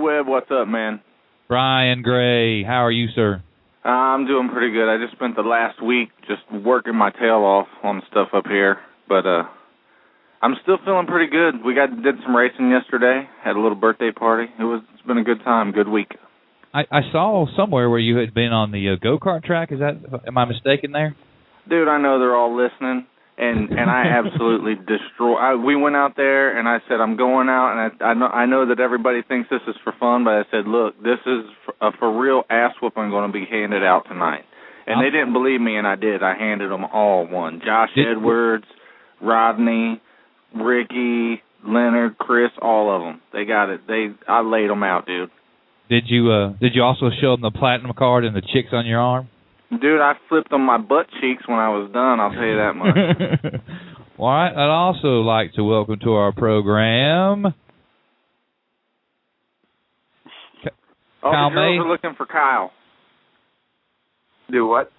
Webb, what's up, man? Brian Gray, how are you, sir? I'm doing pretty good. I just spent the last week just working my tail off on stuff up here, but I'm still feeling pretty good. We did some racing yesterday, had a little birthday party. It's been a good time, good week. I saw somewhere where you had been on the go-kart track. Am I mistaken there? Dude, I know they're all listening. And I absolutely we went out there, and I said, I'm going out, and I know that everybody thinks this is for fun, but I said, look, this is a for real ass whooping going to be handed out tonight. And they didn't believe me, and I did. I handed them all one. Josh Edwards, Rodney, Ricky, Leonard, Chris, all of them. They got it. I laid them out, dude. Did you also show them the platinum card and the chicks on your arm? Dude, I flipped on my butt cheeks when I was done, I'll tell you that much. All right, I'd also like to welcome to our program Kyle May. The girls are looking for Kyle. Do what?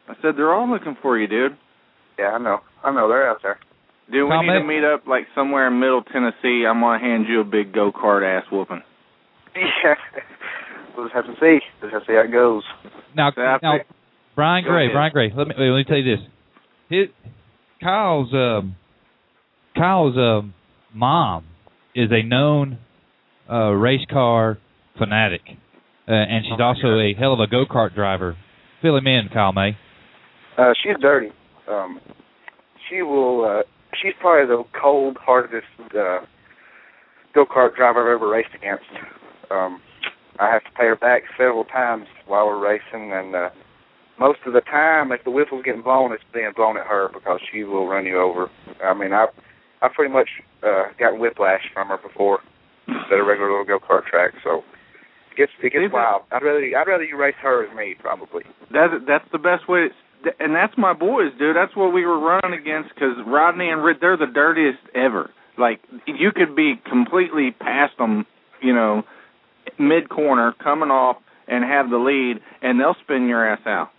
I said they're all looking for you, dude. Yeah, I know. They're out there. Dude, we need to meet up like somewhere in Middle Tennessee. I'm going to hand you a big go-kart ass whooping. Yeah. We'll just have to see. Just have to see how it goes. Now Brian Gray, let me tell you this. Kyle's mom is a known race car fanatic, and she's also a hell of a go-kart driver. Fill him in, Kyle May. She's dirty. She's probably the cold-heartedest go-kart driver I've ever raced against. I have to pay her back several times while we're racing, and most of the time, if the whistle's getting blown, it's being blown at her because she will run you over. I mean, I've pretty much gotten whiplash from her before at a regular little go-kart track, so it gets wild. I'd rather you race her than me, probably. That's the best way. And that's my boys, dude. That's what we were running against because Rodney and Rick, they're the dirtiest ever. Like, you could be completely past them, mid-corner, coming off, and have the lead, and they'll spin your ass out.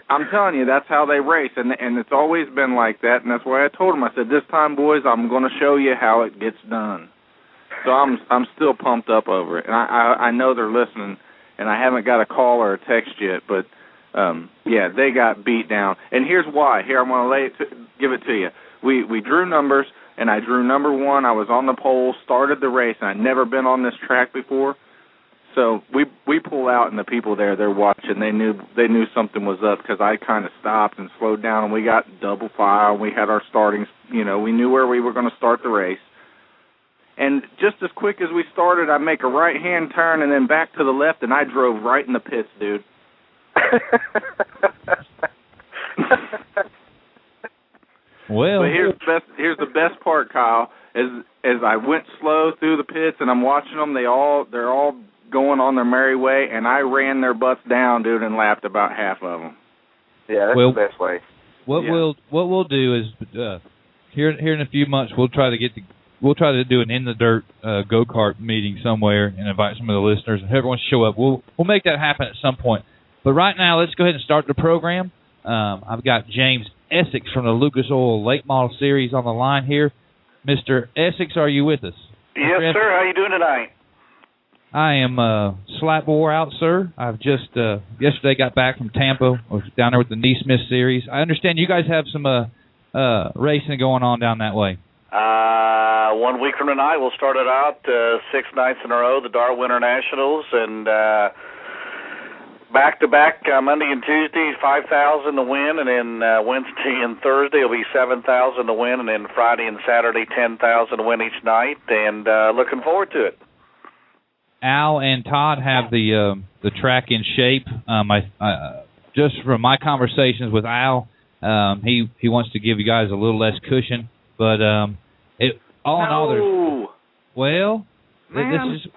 I'm telling you, that's how they race, and it's always been like that, and that's why I told them. I said, this time, boys, I'm going to show you how it gets done. So I'm still pumped up over it, and I know they're listening, and I haven't got a call or a text yet, but yeah, they got beat down, and here's why. Here, I'm going to give it to you. We drew numbers, and I drew number one. I was on the pole, started the race, and I'd never been on this track before. So we pull out, and the people there, they're watching. They knew something was up because I kind of stopped and slowed down, and we got double file. We had our startings. We knew where we were going to start the race. And just as quick as we started, I make a right-hand turn and then back to the left, and I drove right in the pits, dude. Well, but here's the best part, Kyle. As I went slow through the pits, and I'm watching them, they're all going on their merry way, and I ran their butts down, dude, and lapped about half of them. Yeah, that's the best way. What we'll do is here in a few months we'll try to do an in the dirt go-kart meeting somewhere and invite some of the listeners and everyone show up. We'll make that happen at some point. But right now, let's go ahead and start the program. I've got James Essex from the Lucas Oil Late Model Series on the line here. Mr. Essex, are you with us? Yes, sir. How you doing tonight? I am slap wore out, sir. I've just yesterday got back from Tampa. I was down there with the Neesmith Series. I understand you guys have some racing going on down that way. 1 week from tonight, we'll start it out 6 nights in a row, the Darwin Internationals, and back-to-back Monday and Tuesday, 5,000 to win, and then Wednesday and Thursday will be 7,000 to win, and then Friday and Saturday, 10,000 to win each night, and looking forward to it. Al and Todd have the track in shape. Just from my conversations with Al, he wants to give you guys a little less cushion, but all in all, this is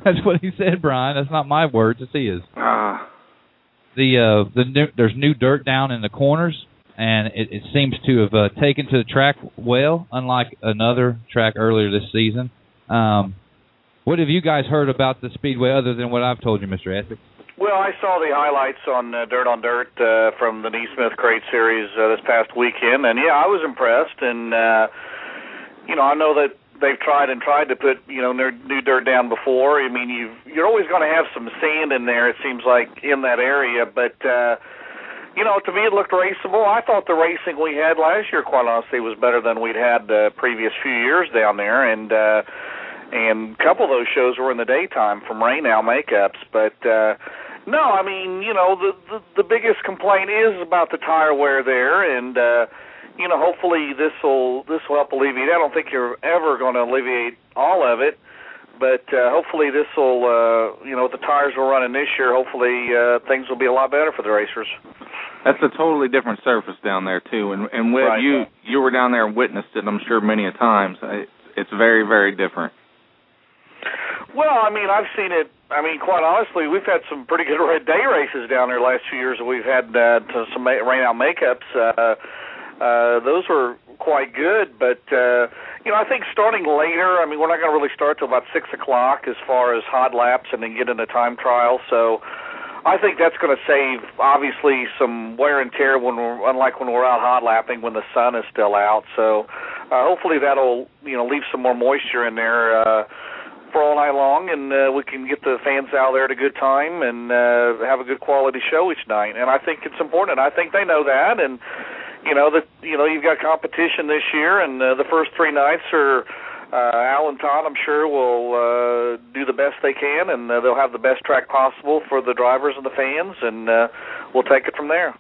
that's what he said, Brian. That's not my words; it's his. There's new dirt down in the corners, and it seems to have taken to the track well, unlike another track earlier this season. What have you guys heard about the Speedway other than what I've told you, Mr. Essex? Well, I saw the highlights on Dirt on Dirt from the Neesmith Crate Series this past weekend, and yeah, I was impressed. And I know that they've tried to put new dirt down before. I mean, you're always going to have some sand in there. It seems like in that area, but to me it looked raceable. I thought the racing we had last year, quite honestly, was better than we'd had the previous few years down there, and a couple of those shows were in the daytime from Rainow makeups, but. No, I mean, the biggest complaint is about the tire wear there, and hopefully this will help alleviate. I don't think you're ever going to alleviate all of it, but hopefully this will, with the tires we're running this year, hopefully things will be a lot better for the racers. That's a totally different surface down there too, and Webb, right. you were down there and witnessed it, I'm sure, many a times. It's very, very different. Well, I mean, I've seen it. I mean, quite honestly, we've had some pretty good day races down there the last few years. We've had some rain-out makeups. Those were quite good, but, I think starting later, I mean, we're not going to really start till about 6 o'clock as far as hot laps and then get into time trial. So I think that's going to save, obviously, some wear and tear unlike when we're out hot lapping when the sun is still out. So hopefully that'll, leave some more moisture in there for all night long, and we can get the fans out there at a good time and have a good quality show each night. And I think it's important. I think they know that, and you've got competition this year, and the first 3 nights are Al and Todd, I'm sure, will do the best they can, and they'll have the best track possible for the drivers and the fans, and we'll take it from there.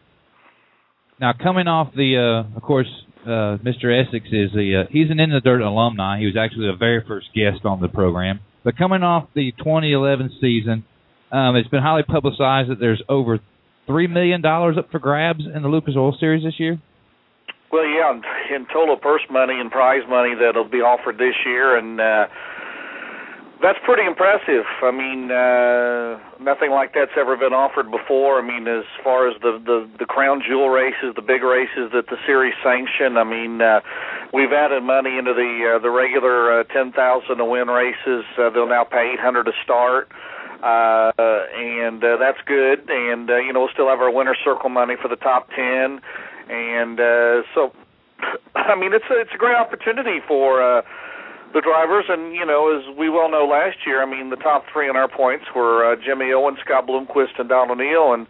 Now, coming off of course, Mr. Essex he's an In the Dirt alumni. He was actually the very first guest on the program. But coming off the 2011 season, it's been highly publicized that there's over $3 million up for grabs in the Lucas Oil Series this year. Well, yeah, in total purse money and prize money that'll be offered this year, and that's pretty impressive. I mean, nothing like that's ever been offered before. I mean, as far as the crown jewel races, the big races that the series sanction, I mean, we've added money into the regular 10,000 to win races. They'll now pay $800 to start, and that's good. And we'll still have our winner's circle money for the top 10, and so I mean, it's a great opportunity for the drivers, and, as we well know last year, I mean, the top 3 in our points were Jimmy Owen, Scott Bloomquist, and Don O'Neill, and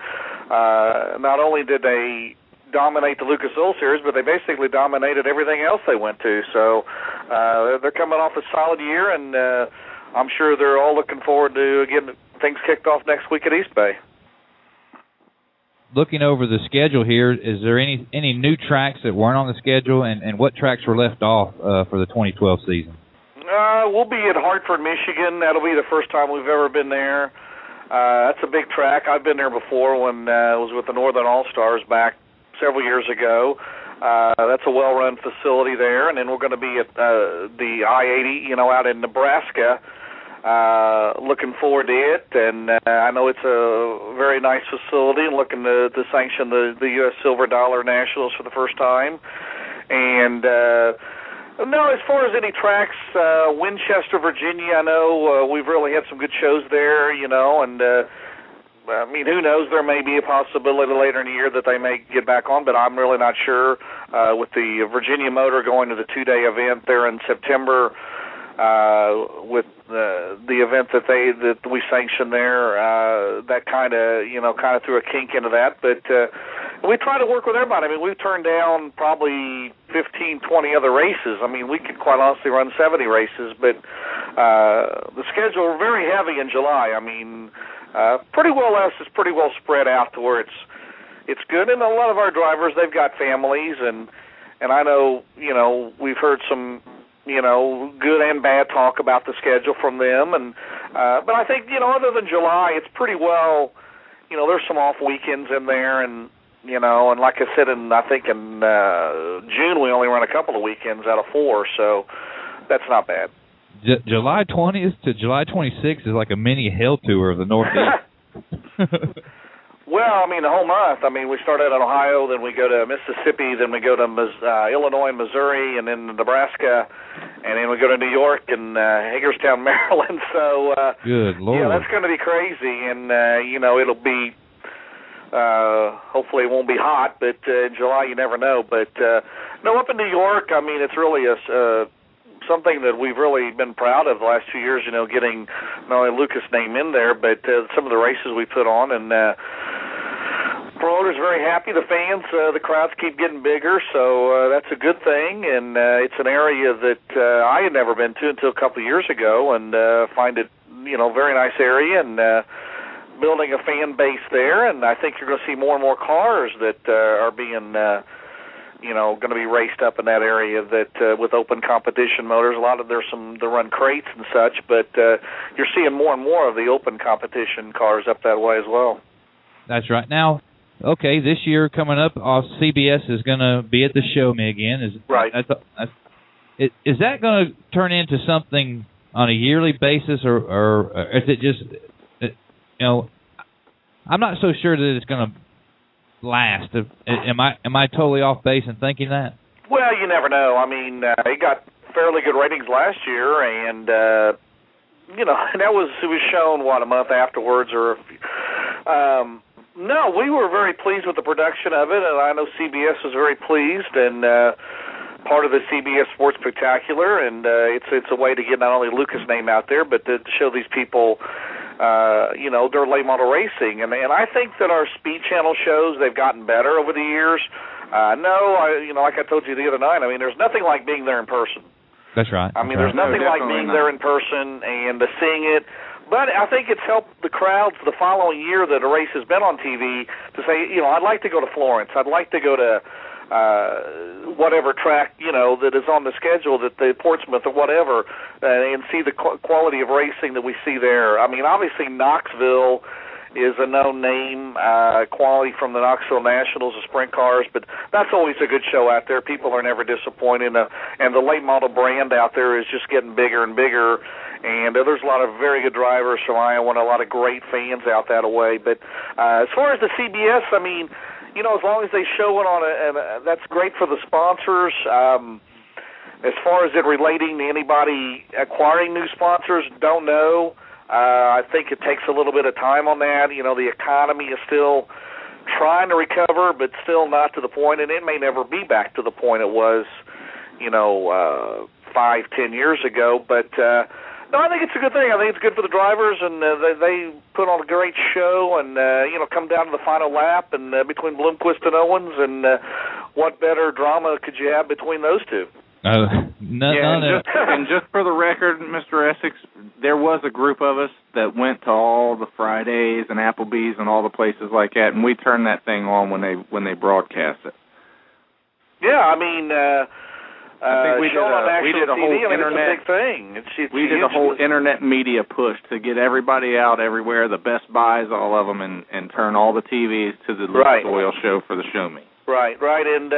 not only did they dominate the Lucas Oil Series, but they basically dominated everything else they went to, so they're coming off a solid year, and I'm sure they're all looking forward to getting things kicked off next week at East Bay. Looking over the schedule here, is there any new tracks that weren't on the schedule, and what tracks were left off for the 2012 season? We'll be at Hartford, Michigan. That'll be the first time we've ever been there. That's a big track. I've been there before when I was with the Northern All-Stars back several years ago. That's a well-run facility there. And then we're going to be at the I-80, out in Nebraska. Looking forward to it. And I know it's a very nice facility and looking to sanction the U.S. Silver Dollar Nationals for the first time. And no, as far as any tracks, Winchester, Virginia, I know we've really had some good shows there, and I mean, who knows, there may be a possibility later in the year that they may get back on, but I'm really not sure. With the Virginia Motor going to the 2-day event there in September, with the event that we sanctioned there, that kind of threw a kink into that, but we try to work with everybody. I mean, we've turned down probably 15, 20 other races. I mean, we could quite honestly run 70 races, but the schedule is very heavy in July. I mean, pretty well spread out to where it's good. And a lot of our drivers, they've got families, and I know, we've heard some, good and bad talk about the schedule from them. And but I think, other than July, it's pretty well, there's some off weekends in there, and and like I said, I think in June we only run a couple of weekends out of 4, so that's not bad. July 20th to July 26th is like a mini hell tour of the Northeast. Well, I mean, the whole month. I mean, we start out in Ohio, then we go to Mississippi, then we go to Illinois and Missouri, and then Nebraska, and then we go to New York and Hagerstown, Maryland. So, good Lord. Yeah, that's going to be crazy, and, it'll be, hopefully it won't be hot, but in July you never know. But, no, up in New York, I mean, it's really a something that we've really been proud of the last 2 years, getting not only Lucas' name in there, but some of the races we put on, and promoters very happy. The fans, the crowds keep getting bigger, so that's a good thing, and it's an area that I had never been to until a couple of years ago, and find it, very nice area, and building a fan base there, and I think you're going to see more and more cars that are being going to be raced up in that area that with open competition motors. A lot of they run crates and such, but you're seeing more and more of the open competition cars up that way as well. That's right. Now, okay, this year coming up, CBS is going to be at the Show Me again. Right. Is that going to turn into something on a yearly basis, or is it just, I'm not so sure that it's going to last. Am I totally off base in thinking that? Well, you never know. I mean, it got fairly good ratings last year, and it was shown a month afterwards, or no, we were very pleased with the production of it, and I know CBS was very pleased, and part of the CBS Sports Spectacular, and it's a way to get not only Lucas' name out there, but to show these people their late model racing. And I think that our Speed Channel shows, they've gotten better over the years. Like I told you the other night, I mean, there's nothing like being there in person. That's right. I mean, there's nothing like being there in person and seeing it. But I think it's helped the crowds the following year that a race has been on TV to say, I'd like to go to Florence. I'd like to go to whatever track, that is on the schedule, that the Portsmouth or whatever, and see the quality of racing that we see there. I mean, obviously Knoxville is a known name, quality from the Knoxville Nationals of sprint cars, but that's always a good show out there. People are never disappointed, and the late model brand out there is just getting bigger and bigger, and there's a lot of very good drivers from Iowa and a lot of great fans out that way. But as far as the CBS, I mean, as long as they show it on and that's great for the sponsors. As far as it relating to anybody acquiring new sponsors, don't know. I think it takes a little bit of time on that. The economy is still trying to recover, but still not to the point, and it may never be back to the point it was, 5-10 years ago. But no, I think it's a good thing. I think it's good for the drivers, and they put on a great show, and come down to the final lap, and between Bloomquist and Owens, and what better drama could you have between those two? And just for the record, Mr. Essex, there was a group of us that went to all the Fridays and Applebee's and all the places like that, and we turned that thing on when they broadcast it. Yeah, I mean, I think we did a whole internet. It's a big thing. We did a whole internet media push to get everybody out everywhere, the Best Buys, all of them, and turn all the TVs to the Lucas Oil show for the Show Me. Right, and.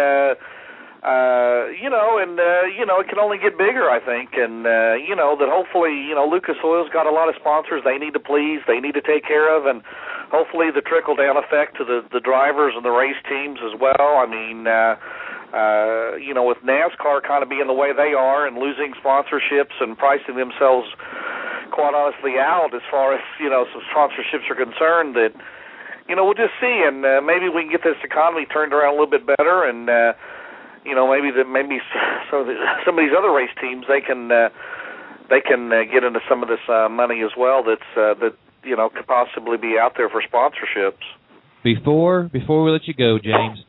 It can only get bigger, I think, and, that hopefully, Lucas Oil's got a lot of sponsors they need to please, they need to take care of, and hopefully the trickle-down effect to the drivers and the race teams as well. I mean, with NASCAR kind of being the way they are and losing sponsorships and pricing themselves, quite honestly, out as far as, some sponsorships are concerned, that, we'll just see, and maybe we can get this economy turned around a little bit better, and, maybe some of these other race teams they can get into some of this money as well. That could possibly be out there for sponsorships. Before we let you go, James.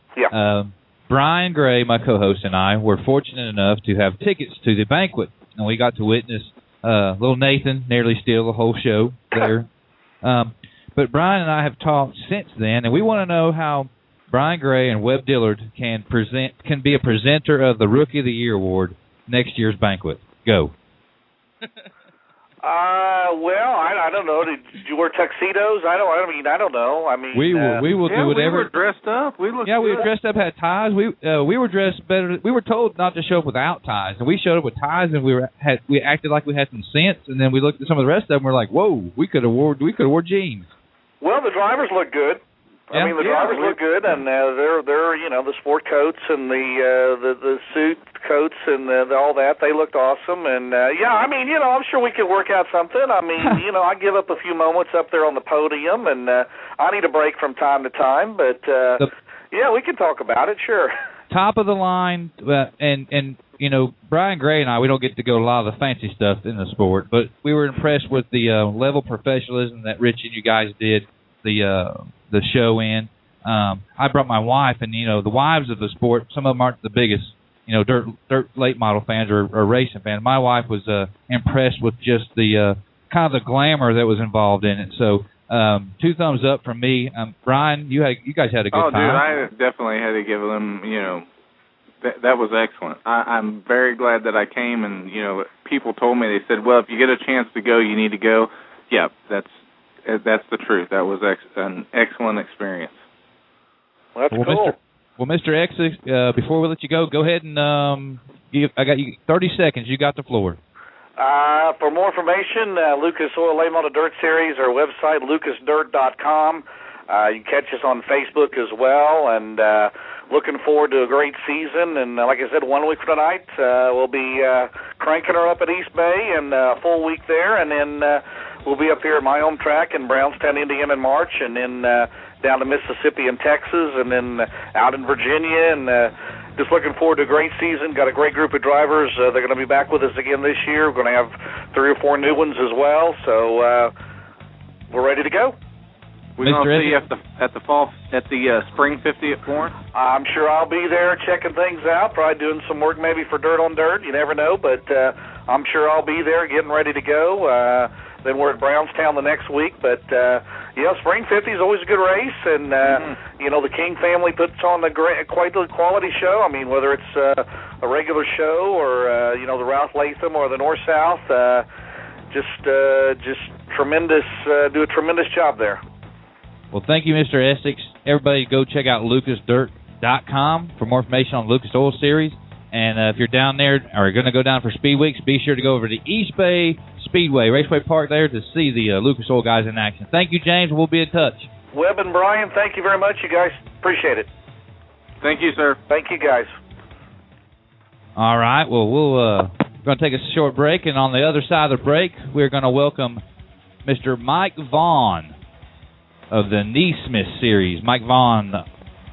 Brian Gray, my co-host, and I were fortunate enough to have tickets to the banquet, and we got to witness little Nathan nearly steal the whole show there. But Brian and I have talked since then, and we want to know how Brian Gray and Webb Dillard can be a presenter of the Rookie of the Year award next year's banquet. Go. I don't know. Did you wear tuxedos? I don't know. I mean, we will do whatever. We were dressed up. We looked. Yeah, we were dressed up. Had ties. We were dressed better. We were told not to show up without ties, and we showed up with ties, and we acted like we had some sense, and then we looked at some of the rest of them. And we're like, whoa, we could have wore jeans. Well, the drivers look good. I mean, the drivers look good, and they're the sport coats and the suit coats and all that. They looked awesome, and I'm sure we could work out something. I mean, I give up a few moments up there on the podium, and I need a break from time to time. But we can talk about it, sure. top of the line, and you know, Brian Gray and I, we don't get to go to a lot of the fancy stuff in the sport, but we were impressed with the level of professionalism that Rich and you guys did the show in. I brought my wife, and you know, the wives of the sport, some of them aren't the biggest, you know, dirt late model fans or racing fans. My wife was impressed with just the kind of the glamour that was involved in it. So 2 thumbs up from me. Brian, you guys had a good time. Oh, dude, I definitely had to give them, you know, that was excellent. I'm very glad that I came, and you know, people told me, they said, well, if you get a chance to go, you need to go. Yeah, that's the truth. That was an excellent experience. Well, that's cool. Mr. Essex, before we let you go ahead and I got you 30 seconds. You got the floor. For more information, Lucas Oil Late Model Dirt Series, our website, lucasdirt.com. You can catch us on Facebook as well, and looking forward to a great season. And like I said, 1 week from tonight, we'll be cranking her up at East Bay, and a full week there, and then we'll be up here at my home track in Brownstown, Indiana in March, and then down to Mississippi and Texas, and then out in Virginia, and just looking forward to a great season. Got a great group of drivers. They're going to be back with us again this year. We're going to have 3 or 4 new ones as well, so we're ready to go. We're going to see you at the Spring 50 at Vaughn. I'm sure I'll be there checking things out, probably doing some work maybe for Dirt on Dirt. You never know, but I'm sure I'll be there getting ready to go. Then we're at Brownstown the next week, but yeah, Spring 50 is always a good race, and you know, the King family puts on quite a quality show. I mean, whether it's a regular show or you know, the Ralph Latham or the North South, just tremendous, do a tremendous job there. Well, thank you, Mr. Essex. Everybody go check out lucasdirt.com for more information on Lucas Oil Series. And if you're down there or going to go down for Speed Weeks, be sure to go over to East Bay Speedway, Raceway Park there to see the Lucas Oil guys in action. Thank you, James. We'll be in touch. Webb and Brian, thank you very much, you guys. Appreciate it. Thank you, sir. Thank you, guys. All right. Well, we're going to take a short break, and on the other side of the break, we're going to welcome Mr. Mike Vaughn of the Neesmith series. Mike Vaughn,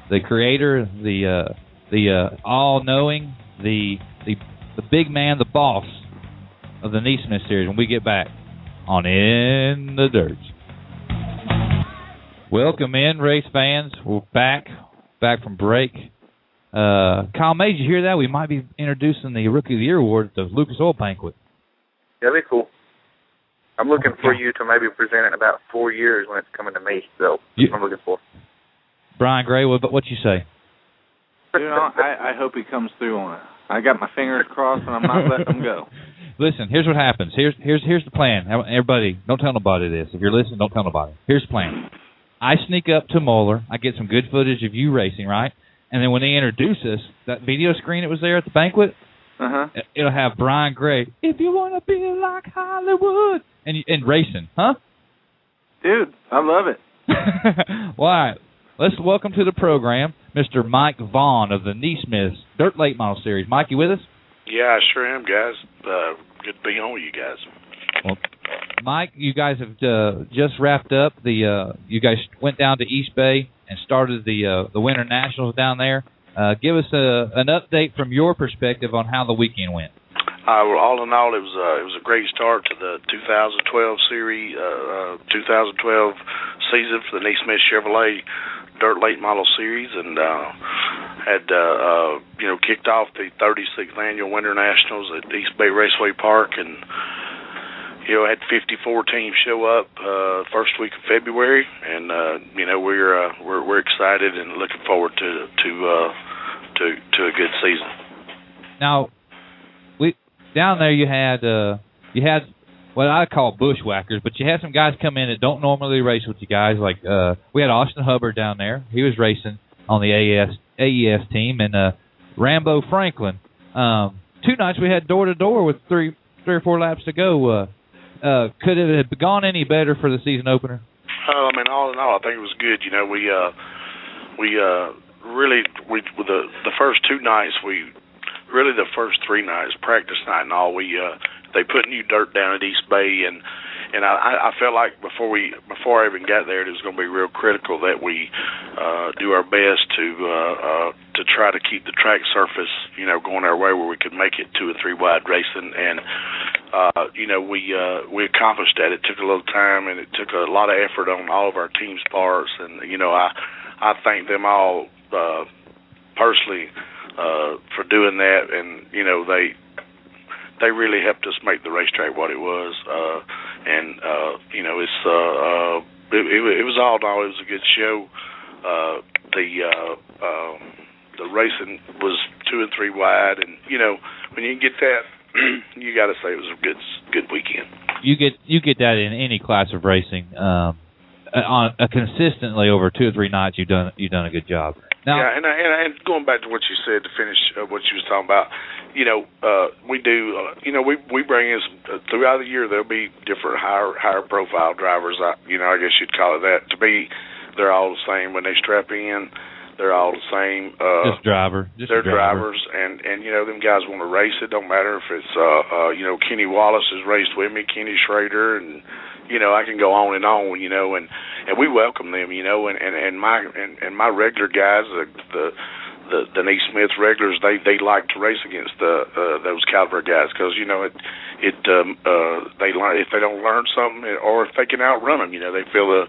the creator, the all-knowing, the big man, the boss of the Neesmith series when we get back on In the Dirt. Welcome in, race fans. We're back from break. Kyle May, did you hear that? We might be introducing the Rookie of the Year award at the Lucas Oil Banquet. Yeah, that'd be cool. I'm looking for you to maybe present it in about 4 years when it's coming to me, so I'm looking for. Brian Gray, what you say? You know, I hope he comes through on it. I got my fingers crossed, and I'm not letting him go. Listen, here's what happens. Here's the plan. Everybody, don't tell nobody this. If you're listening, don't tell nobody. Here's the plan. I sneak up to Moeller. I get some good footage of you racing, right? And then when they introduce us, that video screen that was there at the banquet, it'll have Brian Gray, if you want to be like Hollywood, and racing, huh? Dude, I love it. Well, all right. Let's welcome to the program Mr. Mike Vaughn of the Neesmith Dirt Late Model Series. Mike, you with us? Yeah, I sure am, guys. Good to be on with you guys. Well, Mike, you guys have just wrapped up you guys went down to East Bay and started the Winter Nationals down there. Give us an update from your perspective on how the weekend went. Well, all in all, it was a great start to the 2012 series, 2012 season for the Neesmith Chevrolet Dirt Late Model Series, and had kicked off the 36th annual Winter Nationals at East Bay Raceway Park, and had 54 teams show up first week of February, and we're excited and looking forward to a good season. Now, down there you had what I call bushwhackers, but you had some guys come in that don't normally race with you guys. Like we had Austin Hubbard down there. He was racing on the AES team, and Rambo Franklin. 2 nights we had door-to-door with three or 4 laps to go. Could it have gone any better for the season opener? I mean, all in all, I think it was good. With the first 2 nights, the first 3 nights, practice night and all, they put new dirt down at East Bay, and and I felt like before I even got there, it was going to be real critical that we do our best to try to keep the track surface, going our way where we could make it 2 or 3 wide racing, and we accomplished that. It took a little time, and it took a lot of effort on all of our team's parts, and I thank them all personally for doing that, and they really helped us make the racetrack what it was, it was all in all, it was a good show. The racing was 2 and 3 wide, and when you get that, you got to say it was a good weekend. You get that in any class of racing. Consistently over 2 or 3 nights, you've done a good job. Now, yeah, and going back to what you said to finish what you was talking about, we do, we bring in throughout the year there'll be different higher profile drivers. I guess you'd call it that. To me, they're all the same when they strap in. They're all the same. Just drivers, and them guys want to race. It don't matter if it's Kenny Wallace has raced with me, Kenny Schrader, and I can go on, and we welcome them, and my regular guys, the Denise Smith regulars, they like to race against those caliber guys because they learn if they don't learn something or if they can outrun them, they feel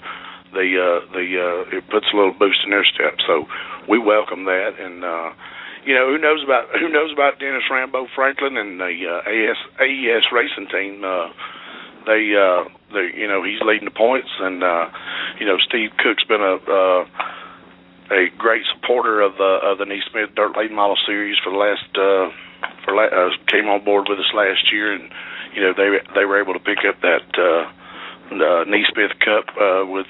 it puts a little boost in their step. So we welcome that, and who knows about Dennis Rambo Franklin and the AES racing team. He's leading the points, and Steve Cook's been a great supporter of the Neesmith Dirt Late Model Series for the last came on board with us last year, and they were able to pick up that Neesmith Cup with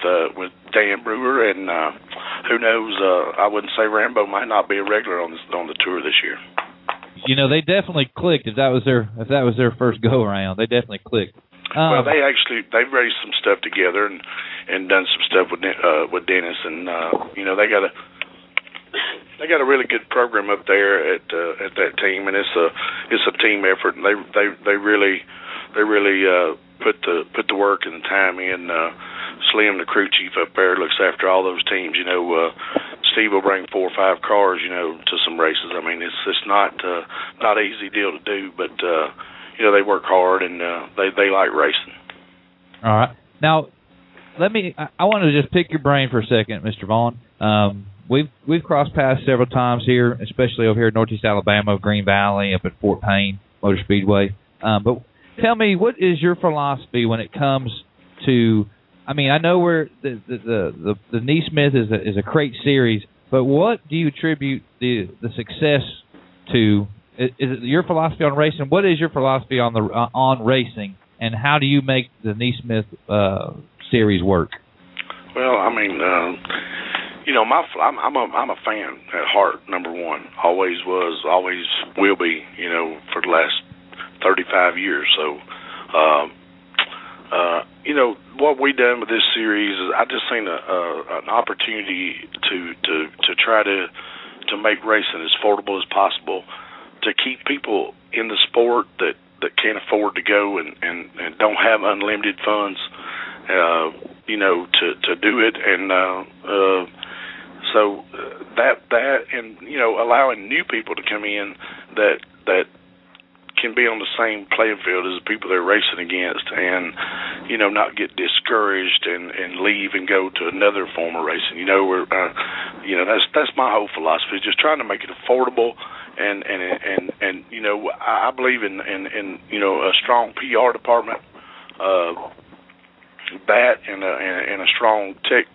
Dan Brewer, and who knows? I wouldn't say Rambo might not be a regular on the tour this year. They definitely clicked. If that was their first go around, they definitely clicked. Well, they've raised some stuff together and done some stuff with Dennis, and they got a really good program up there at that team, and it's a team effort, and they really put the work and the time in. Slim, the crew chief up there, looks after all those teams. Steve will bring 4 or 5 cars, to some races. I mean, it's not an easy deal to do, but they work hard, and they like racing. All right. Now, I want to just pick your brain for a second, Mr. Vaughn. We've crossed paths several times here, especially over here in Northeast Alabama, Green Valley, up at Fort Payne Motor Speedway. But tell me, what is your philosophy when it comes to? I mean, I know where the Neesmith is a crate series, but what do you attribute the success to? Is it your philosophy on racing? What is your philosophy on racing, and how do you make the Neesmith series work? Well, I mean, I'm a fan at heart. Number one, always was, always will be. For the last 35 years. So, what we done with this series is I just seen an opportunity to try to make racing as affordable as possible, to keep people in the sport that can't afford to go and don't have unlimited funds, to do it, and so that and allowing new people to come in that can be on the same playing field as the people they're racing against, and not get discouraged and leave and go to another form of racing. That's my whole philosophy, just trying to make it affordable, and I believe in a strong PR department, that and a strong tech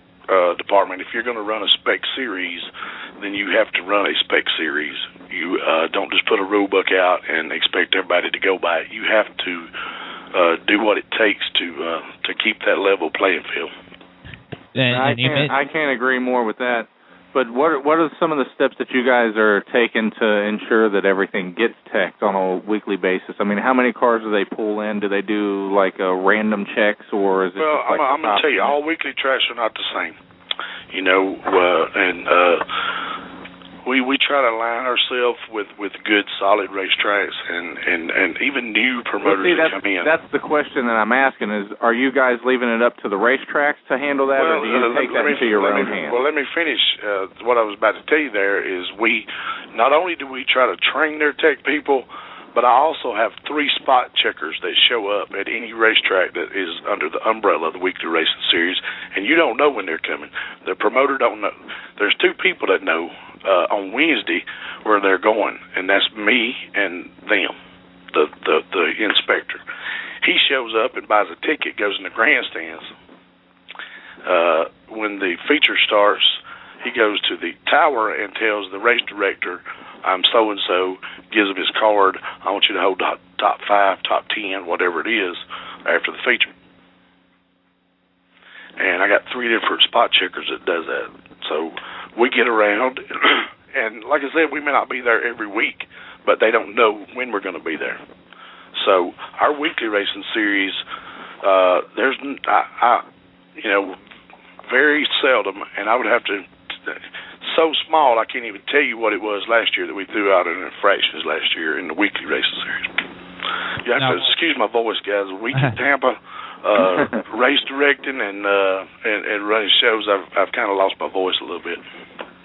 department. If you're going to run a spec series, then you have to run a spec series. You don't just put a rule book out and expect everybody to go by it. You have to do what it takes to keep that level playing field. I can't agree more with that. But what are some of the steps that you guys are taking to ensure that everything gets teched on a weekly basis? I mean, how many cars do they pull in? Do they do like random checks, or is it? Well, just I'm going to tell you, all weekly tracks are not the same. we try to align ourselves with good, solid racetracks and even new promoters that come in. That's the question that I'm asking is, are you guys leaving it up to the racetracks to handle that, or do you take that into your own hands? Well, let me finish. What I was about to tell you there is we not only do we try to train their tech people, but I also have 3 spot checkers that show up at any racetrack that is under the umbrella of the weekly racing series, and you don't know when they're coming. The promoter don't know. There's 2 people that know on Wednesday where they're going, and that's me and them, the inspector. He shows up and buys a ticket, goes in the grandstands. When the feature starts, he goes to the tower and tells the race director, I'm so-and-so, gives him his card. I want you to hold top 5, top 10, whatever it is, after the feature. And I got 3 different spot checkers that does that. So we get around, and like I said, we may not be there every week, but they don't know when we're going to be there. So our weekly racing series, there's, very seldom, and I would have to, so small I can't even tell you what it was last year that we threw out in infractions last year in the weekly racing series. You have to excuse my voice, guys. A week in Tampa, race directing and running shows, I've kind of lost my voice a little bit.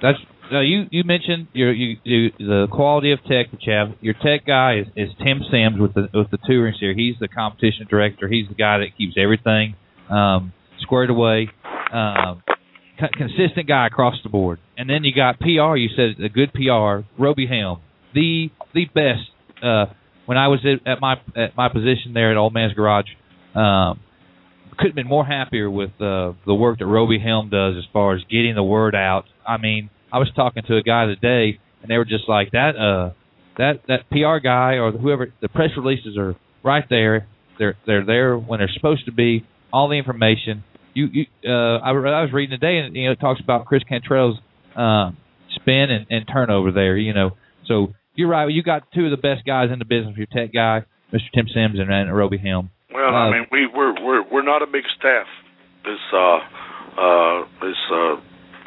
That's you mentioned the quality of tech that you have. Your tech guy is Tim Sims with the touring series. He's the competition director. He's the guy that keeps everything squared away. Consistent guy across the board. And then you got PR. You said a good PR. Roby Helm, the best. When I was at my position there at Old Man's Garage, couldn't have been more happier with the work that Roby Helm does as far as getting the word out. I mean, I was talking to a guy today, and they were just like that PR guy or whoever. The press releases are right there. They're there when they're supposed to be. All the information. I was reading today, and it talks about Chris Cantrell's spin and turnover there. So you're right. You got 2 of the best guys in the business. Your tech guy, Mr. Tim Sims, and Roby Helm. Well, I mean, we're not a big staff. It's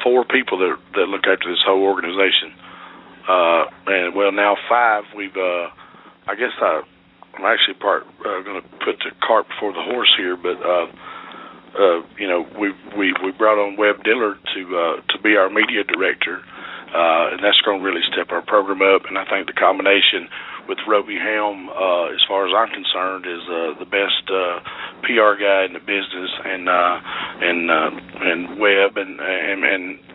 4 people that look after this whole organization, and now 5. We've I guess I'm actually going to put the cart before the horse here, but. We brought on Webb Dillard to be our media director, and that's going to really step our program up. And I think the combination with Roby Helm, as far as I'm concerned, is the best PR guy in the business, and Webb and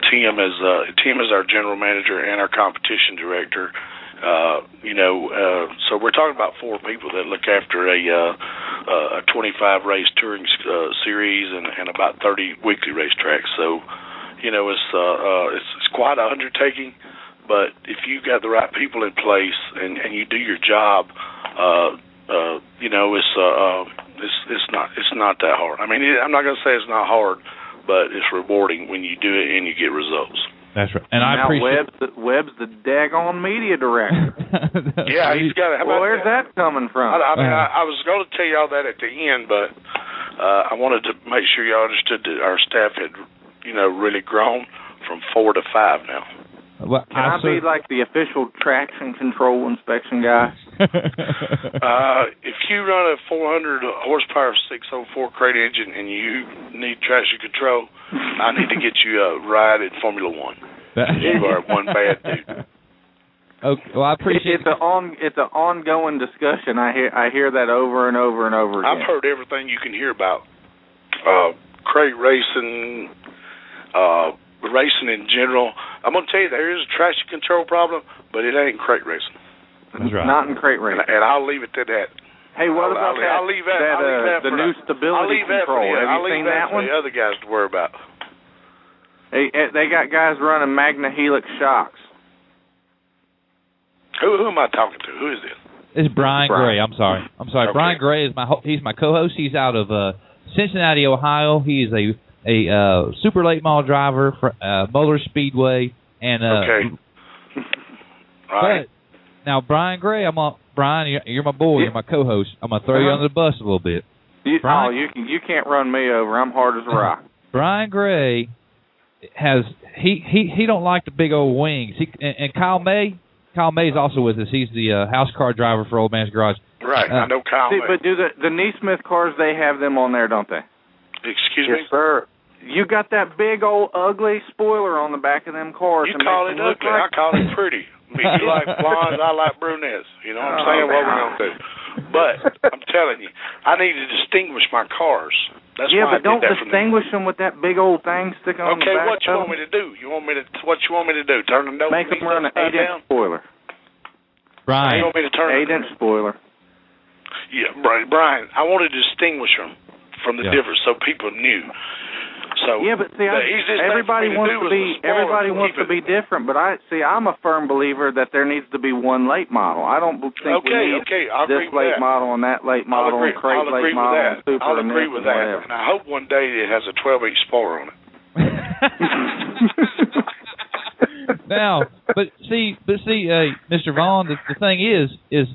Tim is our general manager and our competition director. So we're talking about 4 people that look after a 25 race touring series and about 30 weekly racetracks. So, it's quite an undertaking. But if you got the right people in place and you do your job, it's not that hard. I mean, I'm not going to say it's not hard, but it's rewarding when you do it and you get results. That's right. And I appreciate Webb's the daggone media director. Yeah, he's got it. Where's that coming from? I was going to tell you all that at the end, but I wanted to make sure y'all understood that our staff had, really grown from 4 to 5 now. Well, Can I be like the official traction control inspection guy? If you run a 400 horsepower 604 crate engine and you need traction control, I need to get you a ride in Formula One. You are one bad dude. Okay, well, I appreciate it's an ongoing discussion. I hear that over and over and over again. I've heard everything you can hear about crate racing, racing in general. I'm going to tell you, there is a traction control problem, but it ain't crate racing. That's right. Not in crate racing. And I'll leave it to that. Hey, what about the new stability control? Have you seen that one? The other guys to worry about. Hey, they got guys running Magna Helix shocks. Who am I talking to? Who is this? It's Brian Gray. I'm sorry. Okay. Brian Gray is he's my co-host. He's out of Cincinnati, Ohio. He is a super late model driver for Motor Speedway. And okay. All right. Now, Brian Gray, Brian, you're my boy. You're my co-host. I'm gonna throw you under the bus a little bit. You can't run me over. I'm hard as a rock. Brian Gray he don't like the big old wings. And Kyle May's also with us. He's the house car driver for Old Man's Garage. Right, I know Kyle May. But do the Neesmith cars, they have them on there, don't they? Excuse me? Yes, sir. You got that big old ugly spoiler on the back of them cars. You call it ugly, I call it pretty. I mean, you like blondes, I like brunettes. You know what I'm saying? What we're going to do. But I'm telling you, I need to distinguish my cars. That's why but I don't did that distinguish them with that big old thing sticking on the back. Okay, what you want me to do? What you want me to do? Turn the nose? Make them run an 8-inch spoiler. Brian. You want me to turn 8-inch spoiler. Yeah, Brian. I want to distinguish them from the difference so people knew. So yeah, but see, everybody wants to be different. But I'm a firm believer that there needs to be one late model. I don't think we need this late model and that late model and crate late model and super. I'll agree with that. And I hope one day it has a 12-inch spoiler on it. Now, but see, Mr. Vaughn, the thing is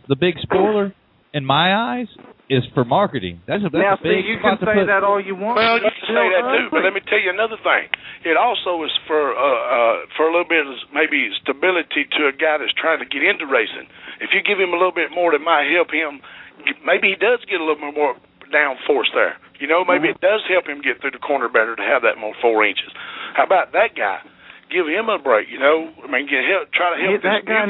the big spoiler, in my eyes, is for marketing. That's a big. You can say that all you want. Well, you can say that too, but let me tell you another thing. It also is for a little bit of maybe stability to a guy that's trying to get into racing. If you give him a little bit more, that might help him. Maybe he does get a little bit more downforce there. You know, maybe it does help him get through the corner better to have that more 4 inches. How about that guy? Give him a break, you know. I mean, try to help that guy.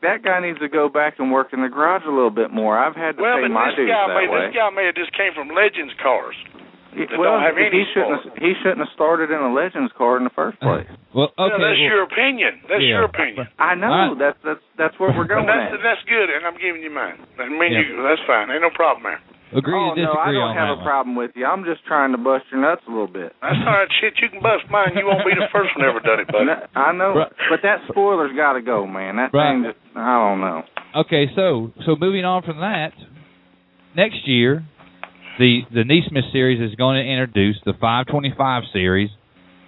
That guy needs to go back and work in the garage a little bit more. I've had to pay my dues that way. This guy may have just came from Legends cars. He shouldn't have started in a Legends car in the first place. Well, okay. That's your opinion. That's your opinion. I know. That's where we're going. That's good, and I'm giving you mine. That's fine. Ain't no problem there. Agree to disagree I don't on have a problem with you. I'm just trying to bust your nuts a little bit. That's all right, shit. You can bust mine. You won't be the first one ever done it, buddy. I know, but that spoiler's got to go, man. That thing just, I don't know. Okay, so moving on from that, next year, the Neesmith series is going to introduce the 525 series,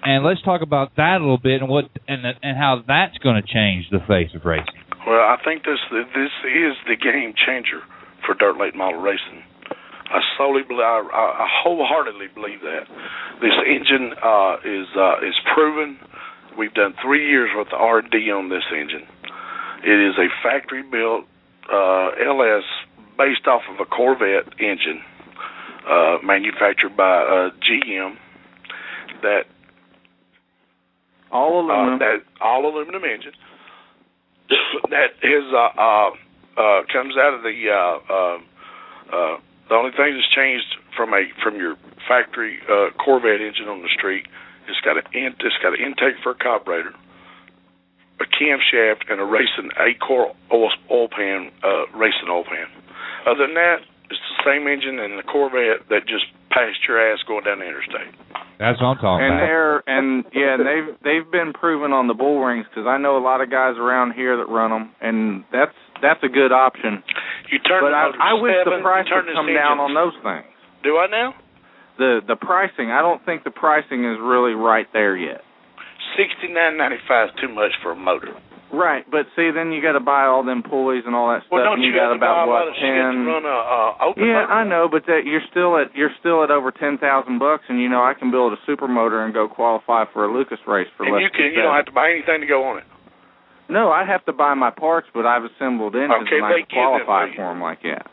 and let's talk about that a little bit and how that's going to change the face of racing. Well, I think this is the game changer for dirt late model racing. I wholeheartedly believe that. This engine is proven. We've done 3 years worth of R&D on this engine. It is a factory-built LS based off of a Corvette engine, manufactured by GM. That all aluminum engine. That is comes out of the only thing that's changed from your factory Corvette engine on the street, it's got an intake for a carburetor, a camshaft, and a racing 8-core oil pan, racing oil pan. Other than that, it's the same engine in the Corvette that just passed your ass going down the interstate. That's what I'm talking about. They've been proven on the bull rings, because I know a lot of guys around here that run them, and that's a good option. I wish the price would come down on those things. Do I now? The pricing, I don't think the pricing is really right there yet. $69.95 is too much for a motor. Right, but see, then you got to buy all them pulleys and all that stuff. Well, don't you got about buy 10? Run open motor? I know, but you're still at over $10,000 bucks, and I can build a super motor and go qualify for a Lucas race for less. And you don't have to buy anything to go on it. No, I have to buy my parts, but I've assembled engines and I can qualify for them like that.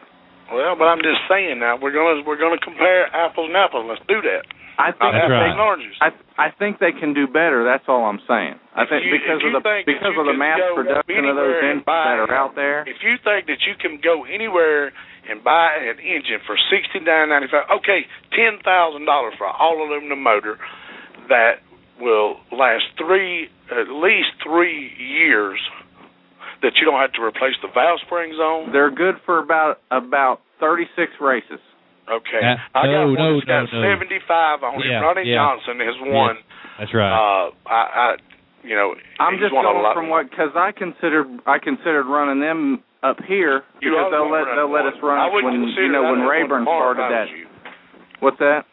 Well, but I'm just saying now we're gonna compare apples and apples. Let's do that. I think they can do better. That's all I'm saying. I think because of the mass production of those engines that are out there. If you think that you can go anywhere and buy an engine for $69.95, okay, $10,000 for an all aluminum motor that will last at least 3 years, that you don't have to replace the valve springs on. They're good for about 36 races. Okay. I got one that's got 75 on it. Ronnie Johnson has won. That's right. I'm just going from because I considered running them up here because they'll let us run when Rayburn started that. What's that?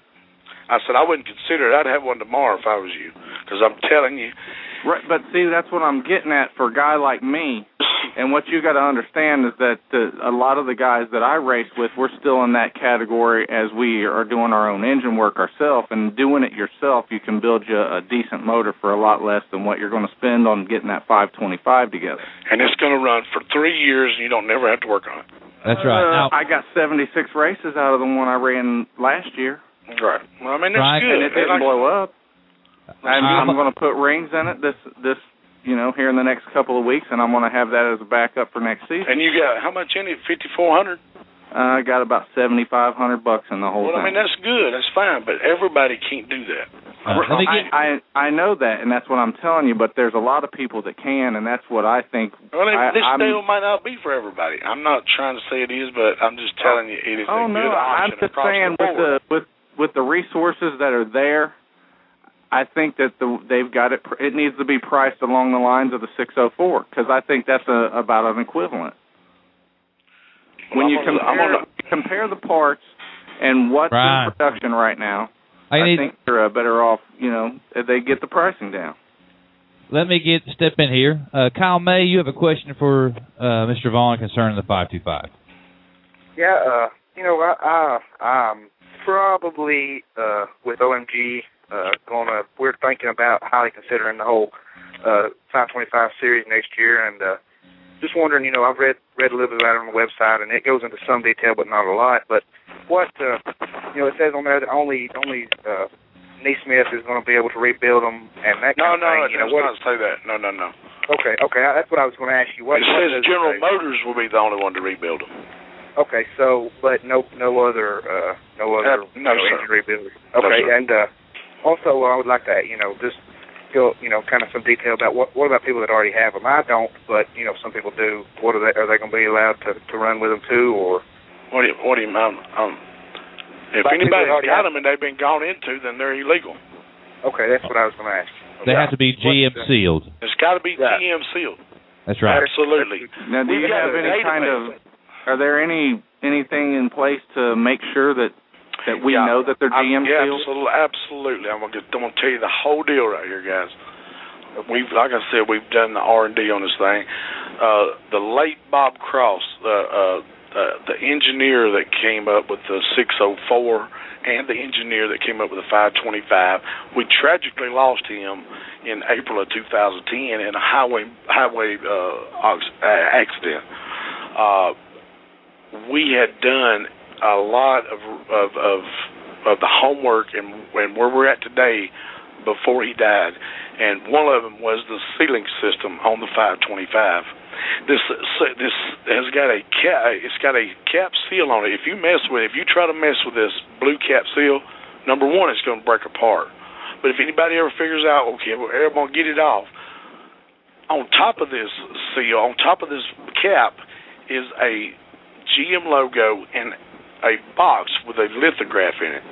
I said I wouldn't consider it. I'd have one tomorrow if I was you, because I'm telling you. Right, but see, that's what I'm getting at for a guy like me. And what you got to understand is that a lot of the guys that I race with, we're still in that category as we are doing our own engine work ourselves. And doing it yourself, you can build you a decent motor for a lot less than what you're going to spend on getting that 525 together. And it's going to run for 3 years, and you don't never have to work on it. That's right. Now, I got 76 races out of the one I ran last year. Right. Well, I mean, that's right. good. And it didn't blow up. I'm going to put rings in it this here in the next couple of weeks, and I'm going to have that as a backup for next season. And you got how much in it? 5,400. I got about $7,500 in the whole thing. Well, I mean, that's good. That's fine, but everybody can't do that. I know that, and that's what I'm telling you. But there's a lot of people that can, and that's what I think. Well, this deal might not be for everybody. I'm not trying to say it is, but I'm just telling you it is a good option. I'm just saying with the resources that are there, I think that they've got it. It needs to be priced along the lines of the 604 because I think that's about an equivalent. When you compare the parts and what's in production right now, I think they're better off. If they get the pricing down. Let me step in here. Kyle May, you have a question for Mr. Vaughn concerning the 525. Yeah, I'm probably with OMG. We're thinking about highly considering the whole 525 series next year, and just wondering. I've read a little bit about it on the website, and it goes into some detail, but not a lot. But what it says on there that only Neesmith is going to be able to rebuild them, and that kind of thing. It does not say that. No. Okay, that's what I was going to ask you. It says General Motors will be the only one to rebuild them. Okay, so but no other engine rebuilders. Okay, no, and also I would like to just go kind of some detail about what about people that already have them. I don't, but some people do. What are they going to be allowed to run with them too, or what do you mean? If anybody's got them and they've been gone into, then they're illegal. Okay, that's what I was going to ask. They have to be GM sealed. It's got to be GM sealed. That's right. Absolutely. Now, do you have any kind of? Are there anything in place to make sure that we know that they're GM sealed? Absolutely. I'm gonna tell you the whole deal right here, guys. Like I said, we've done the R&D on this thing. The late Bob Cross, the engineer that came up with the 604 and the engineer that came up with the 525, we tragically lost him in April of 2010 in a highway accident. We had done a lot of the homework and where we're at today before he died, and one of them was the sealing system on the 525. This has got a cap seal on it. If you try to mess with this blue cap seal, number one, it's going to break apart. But if anybody ever figures out, okay, we're going to get it off, on top of this seal, on top of this cap, is a GM logo and a box with a lithograph in it.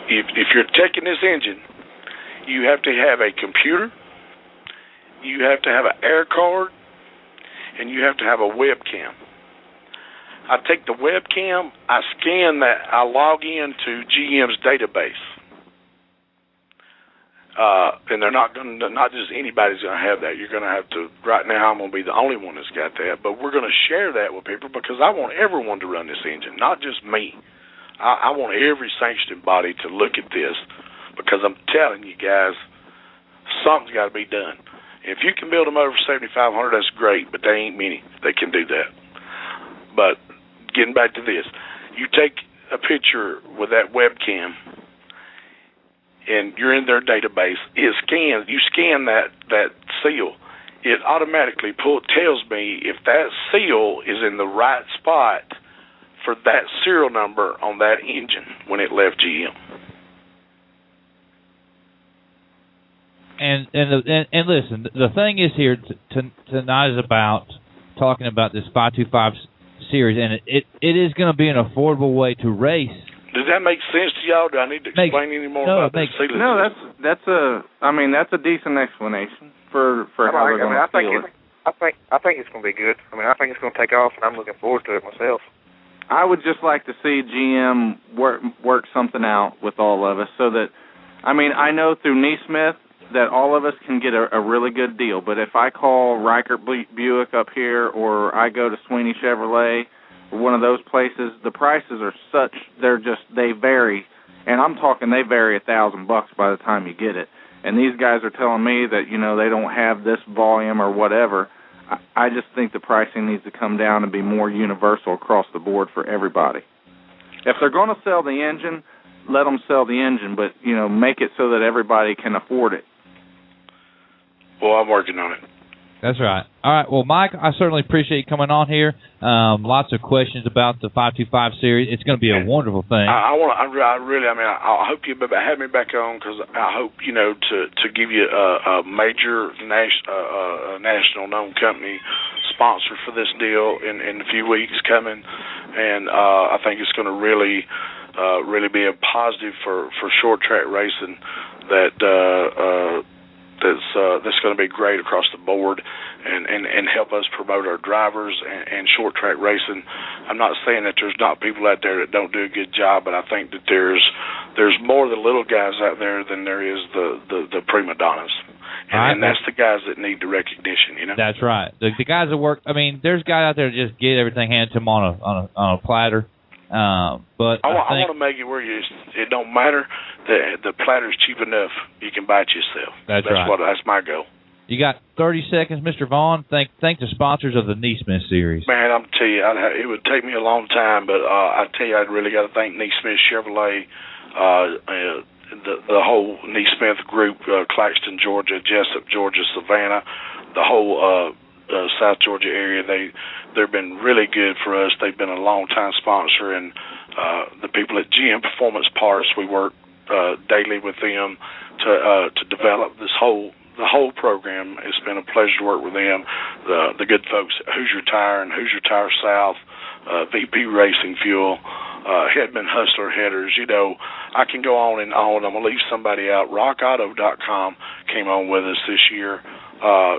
If you're taking this engine, you have to have a computer, you have to have an air card, and you have to have a webcam. I take the webcam, I scan that, I log into GM's database. And they're not just anybody's going to have that. You're going to have to, right now I'm going to be the only one that's got that, but we're going to share that with people because I want everyone to run this engine, not just me. I want every sanctioning body to look at this because I'm telling you guys, something's got to be done. If you can build them over 7,500, that's great, but they ain't many. They can do that. But getting back to this, you take a picture with that webcam and you're in their database, you scan that seal, it automatically tells me if that seal is in the right spot for that serial number on that engine when it left GM. And listen, the thing is here tonight is about talking about this 525 series, and it is going to be an affordable way to race. Does that make sense to y'all? Do I need to explain any more about that? No, that's a decent explanation for how they're going to feel it. I think it's going to be good. I think it's going to take off, and I'm looking forward to it myself. I would just like to see GM work something out with all of us so that, I know through Neesmith that all of us can get a really good deal. But if I call Riker Buick up here, or I go to Sweeney Chevrolet, or one of those places, the prices are such, they vary. And I'm talking they vary $1,000 by the time you get it. And these guys are telling me that, they don't have this volume or whatever. I just think the pricing needs to come down and be more universal across the board for everybody. If they're going to sell the engine, let them sell the engine, but, make it so that everybody can afford it. Well, I'm working on it. That's right. All right. Well, Mike, I certainly appreciate you coming on here. Lots of questions about the 525 series. It's going to be a wonderful thing. I hope you have me back on, because I hope, to give you a major national known company sponsor for this deal in a few weeks coming. And I think it's going to really be a positive for short track racing that's going to be great across the board and help us promote our drivers and short track racing. I'm not saying that there's not people out there that don't do a good job, but I think that there's more of the little guys out there than there is the prima donnas. And that's the guys that need the recognition, That's right. The guys that work, there's guys out there that just get everything handed to them on a platter. But I want to make it where it don't matter. The platter's cheap enough. You can buy it yourself. That's right. That's my goal. You got 30 seconds, Mr. Vaughn. Thank the sponsors of the Neesmith series. Man, I'm tell you, it would take me a long time, but I tell you, I'd really got to thank Neesmith Chevrolet, the whole Neesmith group, Claxton, Georgia, Jessup, Georgia, Savannah, the whole South Georgia area. They've been really good for us. They've been a long-time sponsor, and the people at GM Performance Parts, we work daily with them to develop the whole program. It's been a pleasure to work with them. The good folks at Hoosier Tire and Hoosier Tire South, VP Racing Fuel, Headman Hustler Headers. I can go on and on. I'm going to leave somebody out. RockAuto.com came on with us this year. I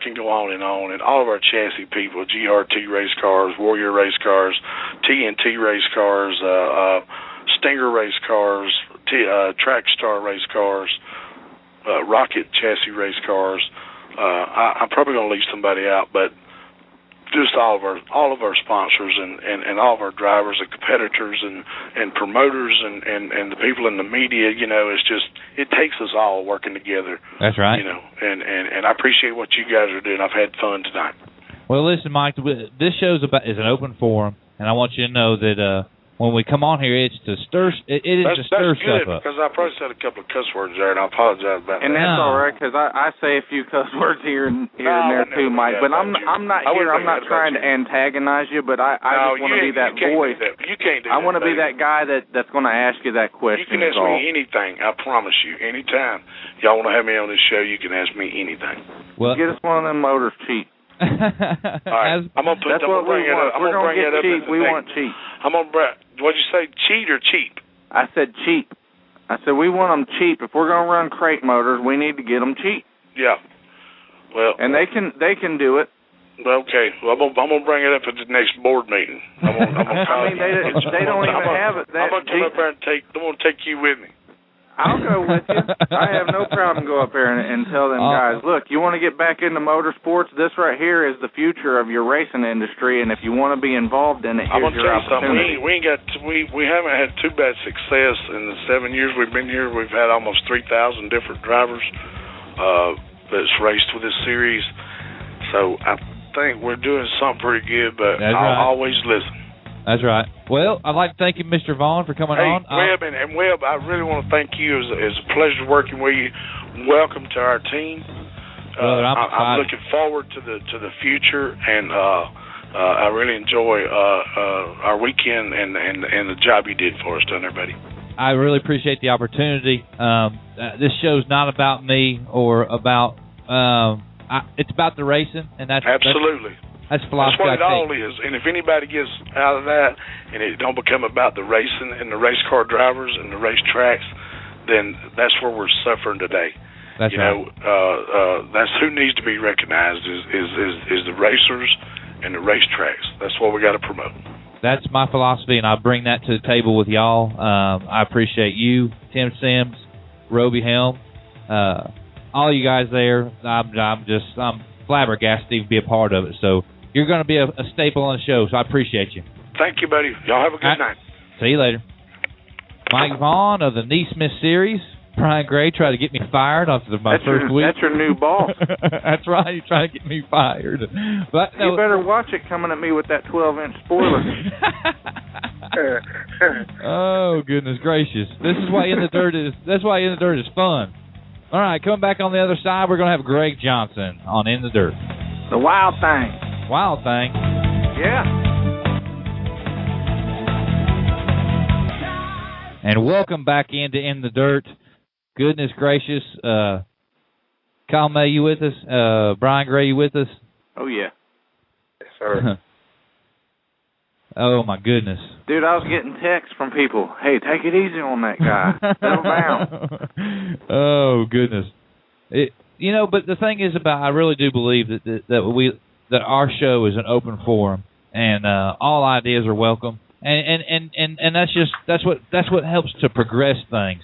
can go on, and all of our chassis people, GRT race cars, Warrior race cars, TNT race cars, Stinger race cars, Trackstar race cars, Rocket chassis race cars. I'm probably going to leave somebody out, but just all of our sponsors and all of our drivers and competitors and promoters and the people in the media, it takes us all working together. That's right. And I appreciate what you guys are doing. I've had fun tonight. Well, listen, Mike, this show is an open forum, and I want you to know that when we come on here, it's to stir. It is to stir stuff up. Because I probably said a couple of cuss words there, and I apologize about that. And that's all right, because I say a few cuss words here and there too, Mike. But I'm not here. I'm not trying to antagonize you, but I just want to be that voice. You can't do that. I want to be that guy that's going to ask you that question. You can ask me anything. I promise you. Anytime y'all want to have me on this show, you can ask me anything. Well, get us one of them motors cheap. All right. That's what we want. We're going to get cheap. We want cheap. What'd you say, cheat or cheap? I said cheap. I said we want them cheap. If we're going to run crate motors, we need to get them cheap. Yeah. Well. And they can do it. Okay. Well, I'm gonna bring it up at the next board meeting. They don't even have it. I'm gonna come up there and take you with me. I'll go with you. I have no problem go up there and tell them guys, look, you want to get back into motorsports? This right here is the future of your racing industry, and if you want to be involved in it, here's your opportunity. We haven't had too bad success in the 7 years we've been here. We've had almost 3,000 different drivers that's raced with this series. So I think we're doing something pretty good, but I'll always listen. That's right. Well, I'd like to thank you, Mr. Vaughn, for coming on. Webb, I really want to thank you. It's a pleasure working with you. Welcome to our team. I'm looking forward to the future, and I really enjoy our weekend and the job you did for us down there, buddy. I really appreciate the opportunity. This show's not about me or about it's about the racing, and that's absolutely. That's philosophy. That's what it all is. And if anybody gets out of that and it don't become about the racing and the race car drivers and the race tracks, then that's where we're suffering today. That's right. That's who needs to be recognized is the racers and the race tracks. That's what we got to promote. That's my philosophy, and I bring that to the table with y'all. I appreciate you, Tim Sims, Roby Helm, all you guys there, I'm flabbergasted to even be a part of it. So you're going to be a staple on the show, so I appreciate you. Thank you, buddy. Y'all have a good night. See you later. Mike Vaughn of the Neesmith series. Brian Gray tried to get me fired after my first week. That's your new boss. That's right. He's trying to get me fired. But you better watch it coming at me with that 12-inch spoiler. Oh, goodness gracious. This is why In the Dirt is. That's why In the Dirt is fun. All right, coming back on the other side, we're going to have Greg Johnson on In the Dirt. The wild thing. Wild thing. Yeah. And welcome back into In the Dirt. Goodness gracious. Kyle May, you with us? Brian Gray, you with us? Oh, yeah. Yes, sir. Oh, my goodness. Dude, I was getting texts from people. Hey, take it easy on that guy. Settle down. Oh, goodness. But the thing is I really do believe that our show is an open forum, and all ideas are welcome. And that's what helps to progress things.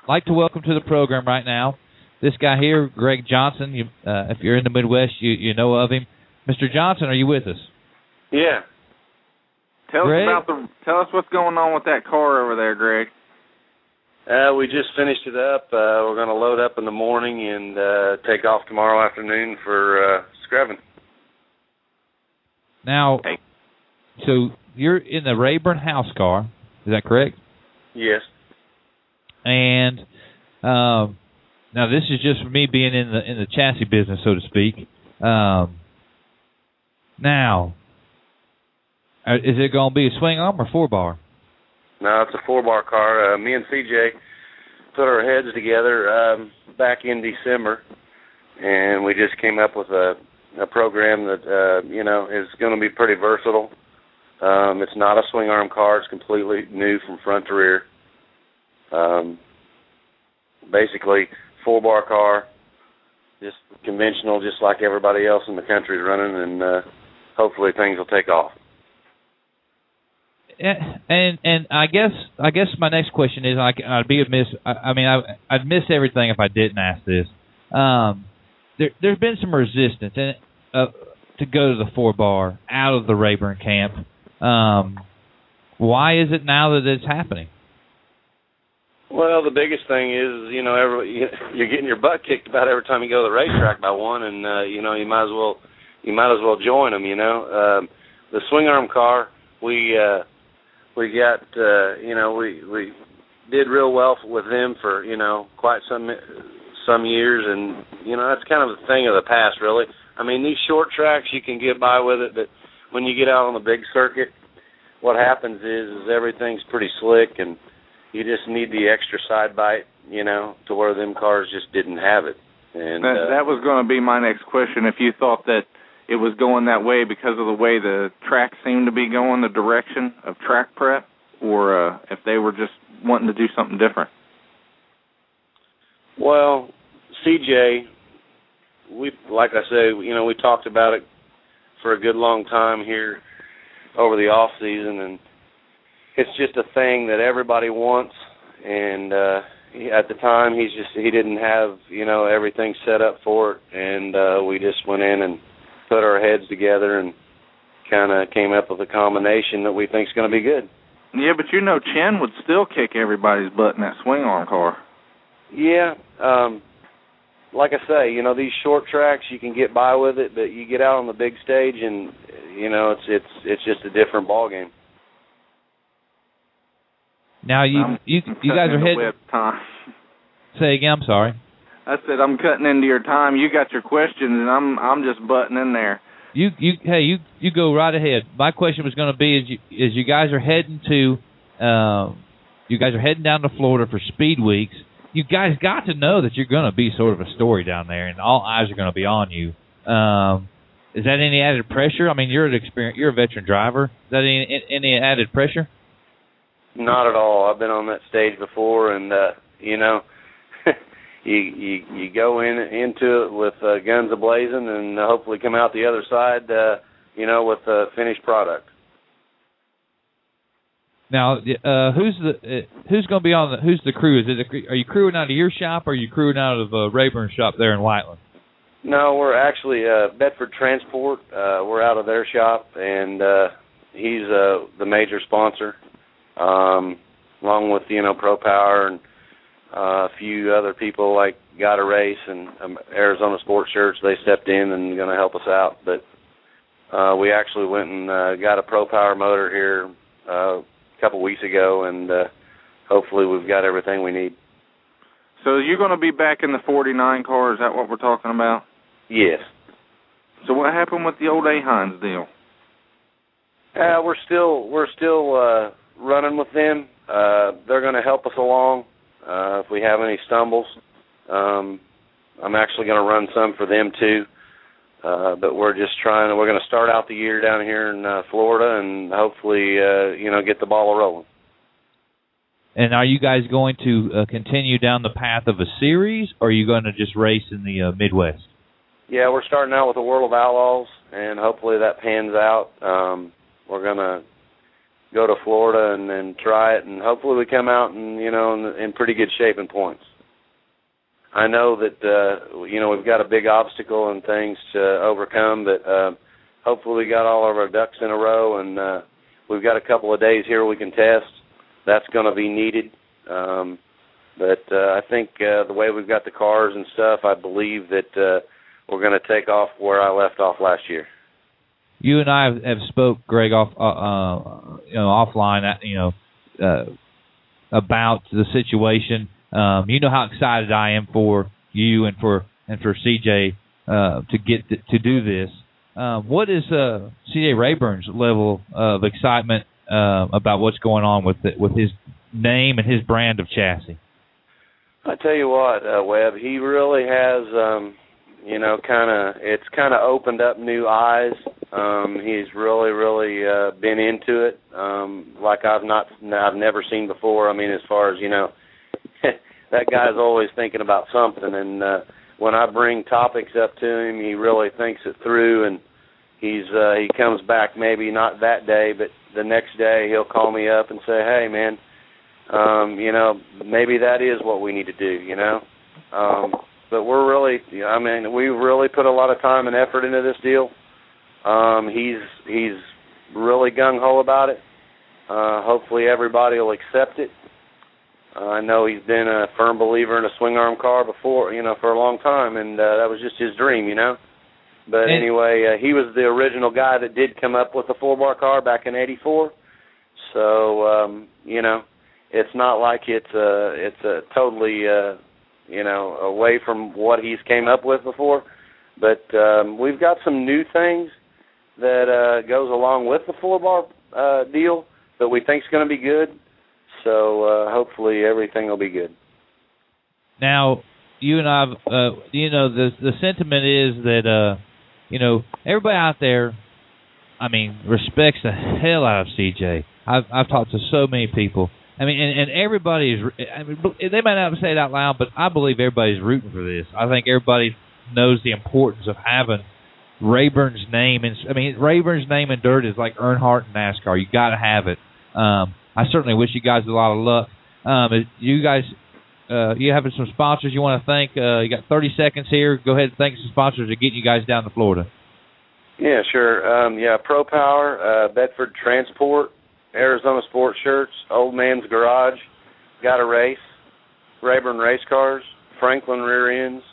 I'd like to welcome to the program right now this guy here, Greg Johnson. If you're in the Midwest, you know of him. Mr. Johnson, are you with us? Yeah. Tell us what's going on with that car over there, Greg. We just finished it up. We're going to load up in the morning and take off tomorrow afternoon for scrubbing. Now, so you're in the Rayburn house car, is that correct? Yes. And now this is just for me being in the chassis business, so to speak. Now, is it going to be a swing arm or 4-bar? No, it's a 4-bar car. Me and CJ put our heads together back in December, and we just came up with a program that is going to be pretty versatile. It's not a swing arm car. It's completely new from front to rear. Basically, 4-bar car, just conventional, just like everybody else in the country is running, and hopefully things will take off. And I guess my next question is I'd be amiss. I'd miss everything if I didn't ask this. There's been some resistance to go to the 4-bar out of the Rayburn camp. Why is it now that it's happening? Well, the biggest thing is, you're getting your butt kicked about every time you go to the racetrack by one, and you might as well join them. The swing arm car, we got, we did real well with them for quite some years, and that's kind of a thing of the past, really. I mean, these short tracks you can get by with it, but when you get out on the big circuit, what happens is everything's pretty slick, and you just need the extra side bite, to where them cars just didn't have it. And that was going to be my next question. If you thought that it was going that way because of the way the track seemed to be going, the direction of track prep, or if they were just wanting to do something different. Well, CJ, like I said, we talked about it for a good long time here over the off season, and it's just a thing that everybody wants, and at the time he didn't have everything set up for it, and we just went in and put our heads together and kind of came up with a combination that we think is going to be good. Yeah, but Chen would still kick everybody's butt in that swing arm car. Yeah, like I say, these short tracks you can get by with it, but you get out on the big stage and it's just a different ball game. Now you guys are heading. Say again. I'm sorry. I said I'm cutting into your time. You got your questions, and I'm just butting in there. You go right ahead. My question was going to be: is you guys are heading down to Florida for Speed Weeks. You guys got to know that you're going to be sort of a story down there, and all eyes are going to be on you. Is that any added pressure? I mean, you're a veteran driver. Is that any added pressure? Not at all. I've been on that stage before, and you go into it with guns a-blazing, and hopefully come out the other side, with a finished product. Now, who's going to be on who's the crew? Are you crewing out of your shop, or are you crewing out of Rayburn's shop there in Whiteland? No, we're actually Bedford Transport. We're out of their shop, and he's the major sponsor, along with Pro Power and a few other people like Got a Race and Arizona Sports Shirts. They stepped in and going to help us out. But we actually went and got a Pro Power motor here a couple weeks ago, and hopefully we've got everything we need. So you're going to be back in the 49 car? Is that what we're talking about? Yes. So what happened with the old A-Hines deal? We're still running with them. They're going to help us along if we have any stumbles. I'm actually going to run some for them too. But we're just we're going to start out the year down here in Florida and hopefully, get the ball rolling. And are you guys going to continue down the path of a series, or are you going to just race in the Midwest? Yeah, we're starting out with the World of Outlaws, and hopefully that pans out. We're going to go to Florida and try it, and hopefully we come out and in pretty good shape and points. I know that we've got a big obstacle and things to overcome, but hopefully we got all of our ducks in a row, and we've got a couple of days here we can test. That's going to be needed. But I think the way we've got the cars and stuff, I believe that we're going to take off where I left off last year. You and I have spoke, Greg, offline, about the situation. You know how excited I am for you and for CJ to do this. What is CJ Rayburn's level of excitement about what's going on with his name and his brand of chassis? I tell you what, Webb, he really has, it's kind of opened up new eyes. He's really been into it, like I've never seen before. I mean, as far as that guy's always thinking about something, and when I bring topics up to him, he really thinks it through, and he comes back maybe not that day, but the next day he'll call me up and say, "Hey, man, maybe that is what we need to do," But we really put a lot of time and effort into this deal. He's really gung-ho about it. Hopefully everybody will accept it. I know he's been a firm believer in a swing-arm car before, for a long time, and that was just his dream, But anyway, he was the original guy that did come up with the 4-bar car back in '84. So, it's not like it's a totally, away from what he's came up with before. But we've got some new things that goes along with the 4-bar deal that we think is going to be good. So hopefully everything will be good. Now, you and I, the sentiment is that, everybody out there, respects the hell out of CJ. I've talked to so many people. And everybody is, they might not say it out loud, but I believe everybody's rooting for this. I think everybody knows the importance of having Rayburn's name. Rayburn's name in dirt is like Earnhardt in NASCAR. You got to have it. I certainly wish you guys a lot of luck. You guys, you have some sponsors you want to thank? You got 30 seconds here. Go ahead and thank some sponsors to get you guys down to Florida. Yeah, sure. Pro Power, Bedford Transport, Arizona Sports Shirts, Old Man's Garage, Got a Race, Rayburn Race Cars, Franklin Rear Ends,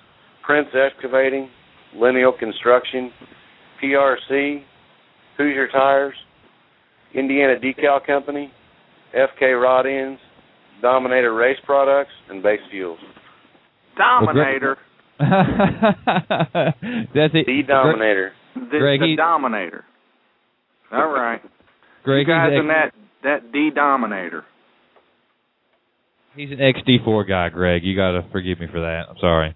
Prince Excavating, Lineal Construction, PRC, Hoosier Tires, Indiana Decal Company, FK Rod Ends, Dominator Race Products, and Base Fuels. Dominator. That's it. The Dominator. The Dominator. All right. Greg, you guys in that D-Dominator. He's an XD4 guy, Greg. You got to forgive me for that. I'm sorry.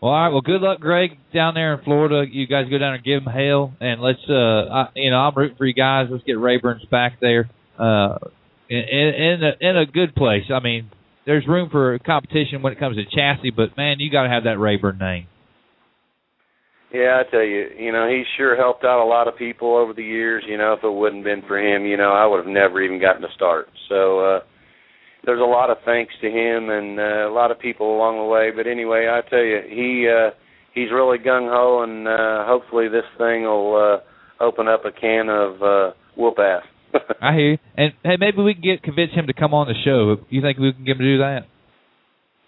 Well, all right. Well, good luck, Greg, down there in Florida. You guys go down and give him hell, and let's. I'm rooting for you guys. Let's get Rayburn's back there, in a good place. There's room for competition when it comes to chassis, but man, you got to have that Rayburn name. Yeah, I tell you, he's sure helped out a lot of people over the years. If it wouldn't have been for him, I would have never even gotten to start. So there's a lot of thanks to him and a lot of people along the way. But anyway, I tell you, he's really gung-ho, and hopefully this thing will open up a can of whoop-ass. I hear you. And, hey, maybe we can convince him to come on the show. You think we can get him to do that?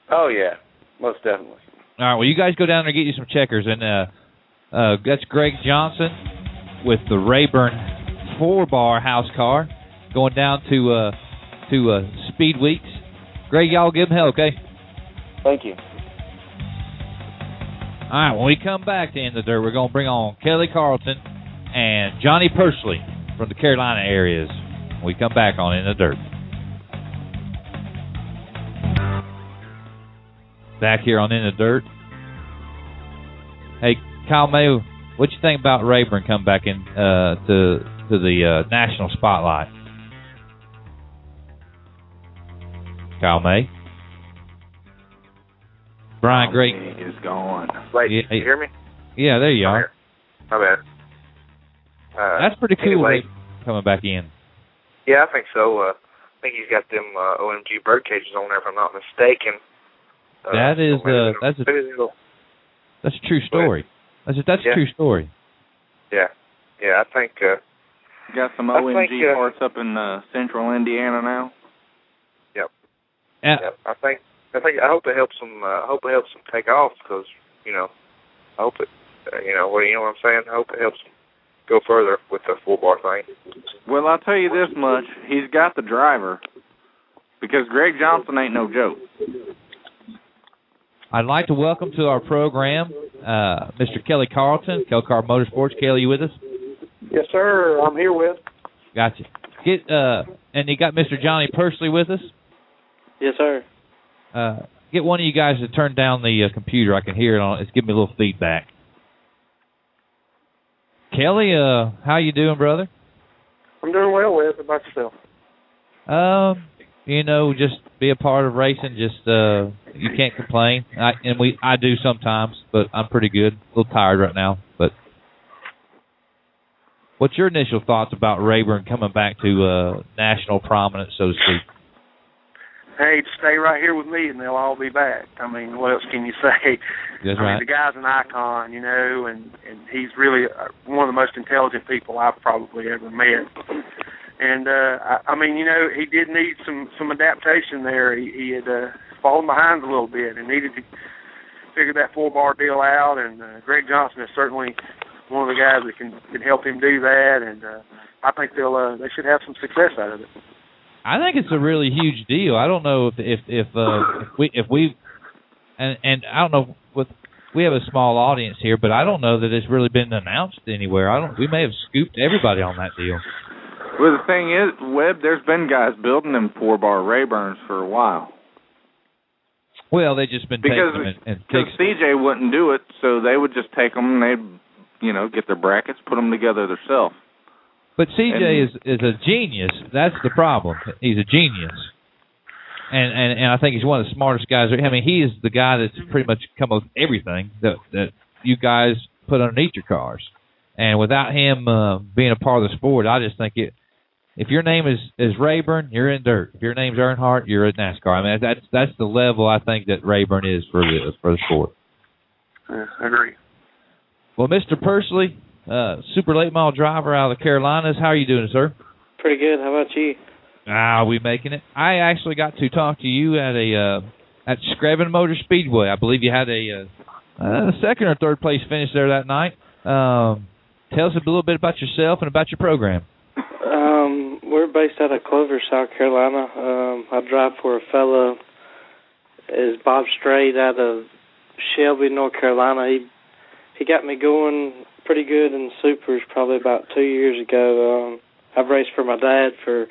Oh, yeah, most definitely. All right, well, you guys go down there and get you some checkers. And that's Greg Johnson with the Rayburn 4-bar house car going down to Speed Weeks. Greg, y'all give him hell, okay? Thank you. All right, when we come back to In the Dirt, we're going to bring on Kelly Carlton and Johnny Pursley from the Carolina areas. When we come back on In the Dirt. Back here on In the Dirt. Hey, Kyle May, what you think about Rayburn coming back in to the national spotlight? Kyle May. Brian Great is gone. Wait, you hear me? Yeah, there you are. My bad. That's pretty cool. Anyway, coming back in. Yeah, I think so. I think he's got them OMG bird cages on there, if I'm not mistaken. That's a true story. That's a true story. Yeah, I think. Got some OMG parts up in central Indiana now. Yep. Yep. I hope it helps them. Hope it helps them take off because I hope it. You know what I'm saying? I hope it helps them go further with the 4-bar thing. Well, I'll tell you this much: he's got the driver because Greg Johnson ain't no joke. I'd like to welcome to our program Mr. Kelly Carlton, Kelcar Motorsports. Kelly, you with us? Yes, sir. I'm here with. Gotcha. And you got Mr. Johnny Pursley with us? Yes, sir. Get one of you guys to turn down the computer. I can hear it on. It's giving me a little feedback. Kelly, how you doing, brother? I'm doing well, Wes. How about yourself? Just be a part of racing. Just you can't complain. I do sometimes, but I'm pretty good. A little tired right now, but what's your initial thoughts about Rayburn coming back to national prominence, so to speak? Hey, stay right here with me, and they'll all be back. I mean, what else can you say? That's right. The guy's an icon, and he's really one of the most intelligent people I've probably ever met. And he did need some adaptation there. He had fallen behind a little bit and needed to figure that 4-bar deal out. And Greg Johnson is certainly one of the guys that can help him do that. And I think they should have some success out of it. I think it's a really huge deal. I don't know if we and I don't know we have a small audience here, but I don't know that it's really been announced anywhere. We may have scooped everybody on that deal. Well, the thing is, Webb, there's been guys building them 4-bar Rayburns for a while. Well, they've just been taking them and because CJ wouldn't do it, so they would just take them and they'd get their brackets, put them together themselves. But CJ is a genius. That's the problem. He's a genius, and I think he's one of the smartest guys. I mean, he is the guy that's pretty much come up with everything that you guys put underneath your cars. And without him being a part of the sport, I just think if your name is Rayburn, you're in dirt. If your name's Earnhardt, you're at NASCAR. I mean, that's the level I think that Rayburn is for the sport. I agree. Well, Mr. Pursley, super late model driver out of the Carolinas. How are you doing, sir? Pretty good. How about you? We making it. I actually got to talk to you at Screven Motor Speedway. I believe you had a second or third place finish there that night. Tell us a little bit about yourself and about your program. We're based out of Clover, South Carolina. I drive for a fellow, is Bob Straight out of Shelby, North Carolina. He got me going pretty good in supers probably about 2 years ago. I've raced for my dad for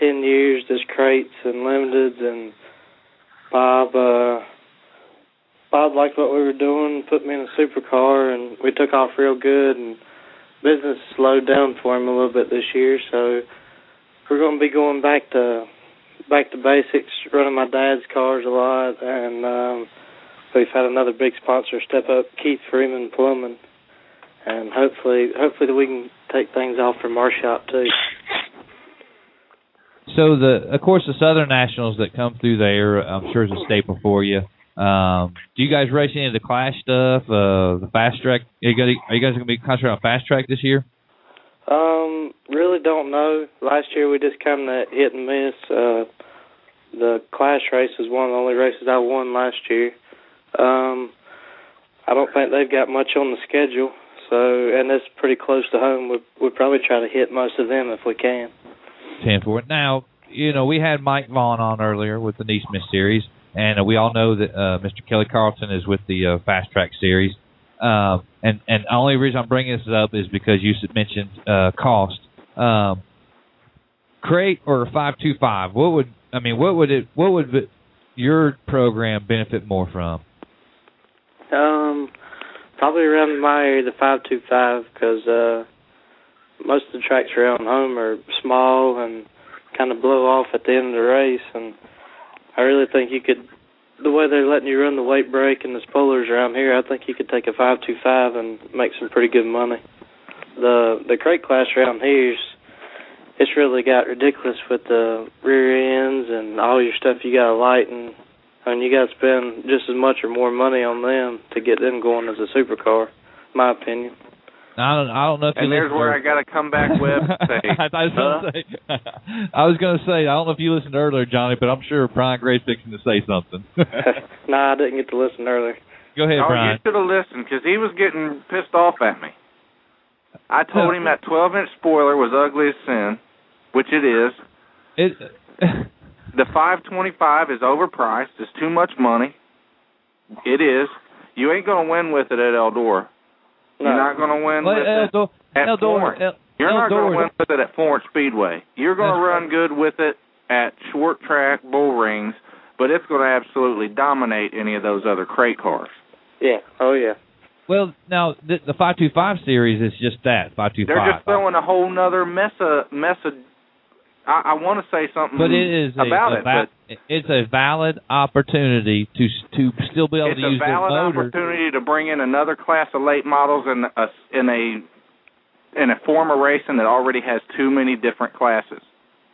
10 years, just crates and limiteds, and Bob liked what we were doing, put me in a supercar, and we took off real good, and business slowed down for him a little bit this year, so we're going to be going back to basics, running my dad's cars a lot, and we've had another big sponsor step up, Keith Freeman Plumbing, and hopefully we can take things off from our shop too. So of course the Southern Nationals that come through there, I'm sure is a staple for you. Do you guys race any of the Clash stuff, the fast track? Are you guys going to be concentrating on fast track this year? Really don't know. Last year we just kind of hit and miss. The Clash race was one of the only races I won last year. I don't think they've got much on the schedule, and it's pretty close to home. We'll probably try to hit most of them if we can. 10 for it. Now, we had Mike Vaughn on earlier with the Neesmith Series, and we all know that Mr. Kelly Carlton is with the Fast Track Series. And the only reason I'm bringing this up is because you mentioned cost. Crate or 525? What would your program benefit more from? Probably around my area, the 525, because most of the tracks around home are small and kind of blow off at the end of the race, and I really think you could, the way they're letting you run the weight break and the spoilers around here, I think you could take a 525 and make some pretty good money. The crate class around here, it's really got ridiculous with the rear ends and all your stuff you got to lighten. And you got to spend just as much or more money on them to get them going as a supercar, my opinion. I don't know if you. And there's where I got to come back with. I was going to say, I don't know if you listened earlier, Johnny, but I'm sure Brian Gray's fixing to say something. Nah, I didn't get to listen earlier. Go ahead, Brian. You should have listened because he was getting pissed off at me. I told him that 12-inch spoiler was ugly as sin, which it is. The 525 is overpriced. It's too much money. It is. You ain't going to win with it at Eldora. No. You're not going to win with it at Florence. You're not going to win with it at Florence Speedway. You're going to run good with it at short track bull rings, but it's going to absolutely dominate any of those other crate cars. Yeah. Oh, yeah. Well, now, the 525 series is just that, 525. They're just throwing a whole nother mess of I want to say something about it. It's a valid opportunity to still be able to use the motor. It's a valid opportunity to bring in another class of late models in a form of racing that already has too many different classes.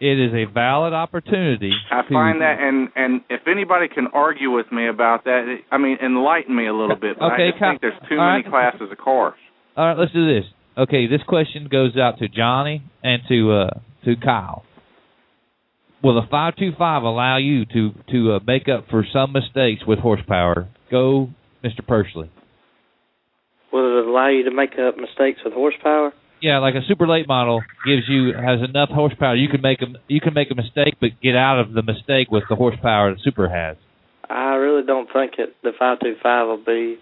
It is a valid opportunity. I find that, and if anybody can argue with me about that, enlighten me a little bit. But I just think there's too many classes of cars. All right, let's do this. Okay, this question goes out to Johnny and to Kyle. Will the 525 allow you to make up for some mistakes with horsepower? Go, Mr. Pursley. Will it allow you to make up mistakes with horsepower? Yeah, like a super late model has enough horsepower. You can make a mistake, but get out of the mistake with the horsepower the super has. I really don't think the 525 will be.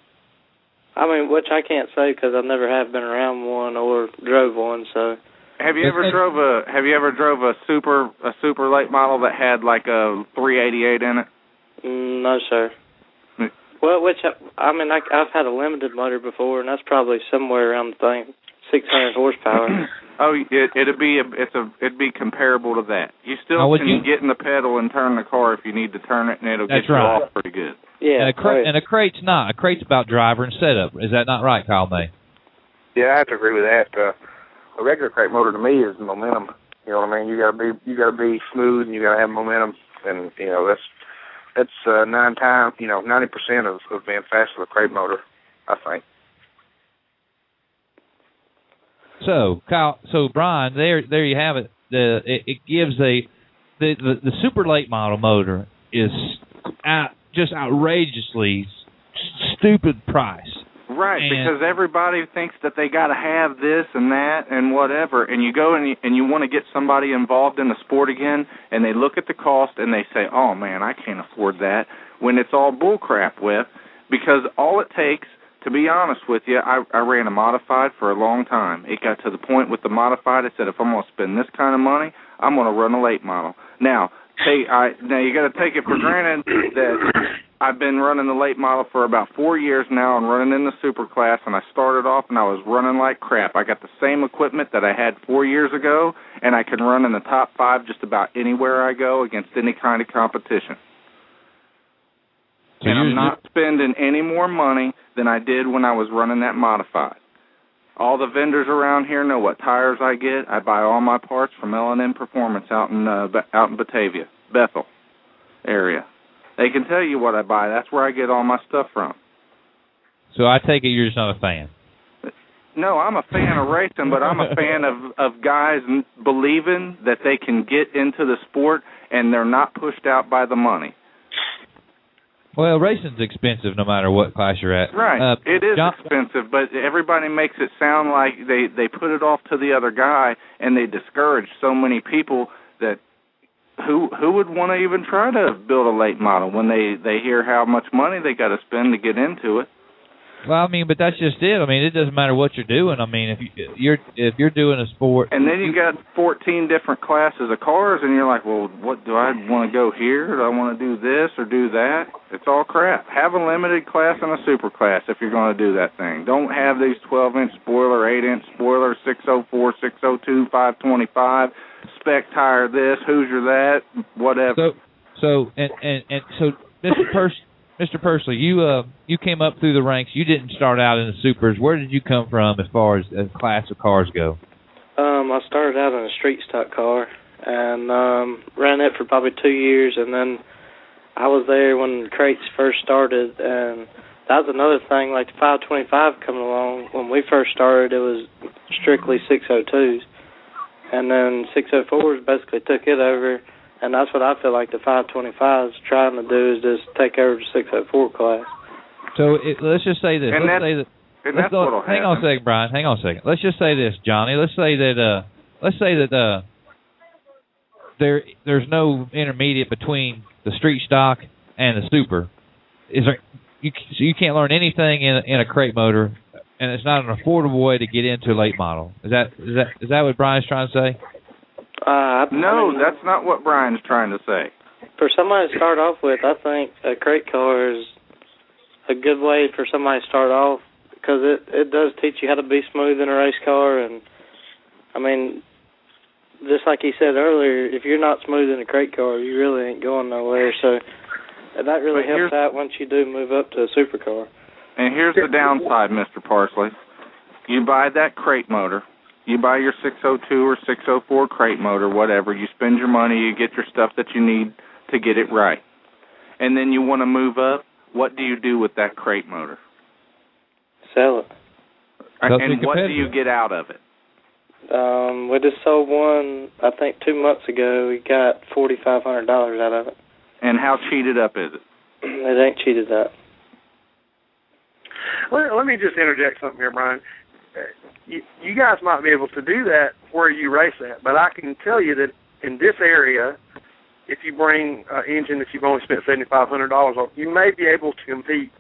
Which I can't say because I never have been around one or drove one, so. Have you ever drove a super late model that had like a 388 in it? No, sir. Well, I've had a limited motor before, and that's probably somewhere around the thing, 600 horsepower. It'd be comparable to that. You still can get in the pedal and turn the car if you need to turn it, and it'll get you off pretty good. Yeah, and a crate's not. A crate's about driver and setup. Is that not right, Kyle May? Yeah, I have to agree with that. A regular crate motor to me is momentum. You know what I mean? You gotta be smooth and you gotta have momentum, and that's 90% of being fast with a crate motor, I think. So Brian, there you have it. It gives the super late model motor is just outrageously stupid price. Right, because everybody thinks that they got to have this and that and whatever, and you go and you want to get somebody involved in the sport again, and they look at the cost and they say, "Oh man, I can't afford that." When it's all bullcrap because all it takes, to be honest with you, I ran a modified for a long time. It got to the point with the modified, I said, if I'm going to spend this kind of money, I'm going to run a late model. Now you got to take it for granted that I've been running the late model for about 4 years now and running in the super class, and I started off and I was running like crap. I got the same equipment that I had 4 years ago, and I can run in the top 5 just about anywhere I go against any kind of competition. And I'm not spending any more money than I did when I was running that modified. All the vendors around here know what tires I get. I buy all my parts from L&M Performance out in Batavia, Bethel area. They can tell you what I buy. That's where I get all my stuff from. So I take it you're just not a fan. No, I'm a fan of racing, but I'm a fan of guys believing that they can get into the sport and they're not pushed out by the money. Well, racing's expensive no matter what class you're at. Right. It is expensive, but everybody makes it sound like they put it off to the other guy, and they discourage so many people that who would want to even try to build a late model when they hear how much money they got to spend to get into it. Well, I mean, but that's just it. I mean, it doesn't matter what you're doing. I mean, if you're doing a sport, and then you got 14 different classes of cars, and you're like, well, what do I want to go here? Do I want to do this or do that? It's all crap. Have a limited class and a super class if you're going to do that thing. Don't have these 12-inch spoiler, 8-inch spoiler, 604, 602, 525, spec tire this, Hoosier that, whatever. So Mr. Pursley, you came up through the ranks. You didn't start out in the supers. Where did you come from as far as class of cars go? I started out in a street stock car and ran it for probably 2 years, and then I was there when crates first started, and that was another thing, like the 525 coming along. When we first started, it was strictly 602s, and then 604s basically took it over. And that's what I feel like the 525 is trying to do, is just take over the 604 class. So let's just say this. Hang on a second, Brian. Hang on a second. Let's just say this, Johnny. Let's say that there's no intermediate between the street stock and the super. So you can't learn anything in a crate motor, and it's not an affordable way to get into a late model. Is that what Brian's trying to say? No, that's not what Brian's trying to say. For somebody to start off with, I think a crate car is a good way for somebody to start off, because it does teach you how to be smooth in a race car. And, I mean, just like he said earlier, if you're not smooth in a crate car, you really ain't going nowhere. So that really helps out once you do move up to a supercar. And here's the downside, Mr. Parsley. You buy that crate motor. You buy your 602 or 604 crate motor, whatever. You spend your money, you get your stuff that you need to get it right. And then you want to move up. What do you do with that crate motor? Sell it. And what do you get out of it? We just sold one, I think 2 months ago. We got $4,500 out of it. And how cheated up is it? It ain't cheated up. Let me just interject something here, Brian. You guys might be able to do that where you race at, but I can tell you that in this area, if you bring an engine that you've only spent $7,500 on, you may be able to compete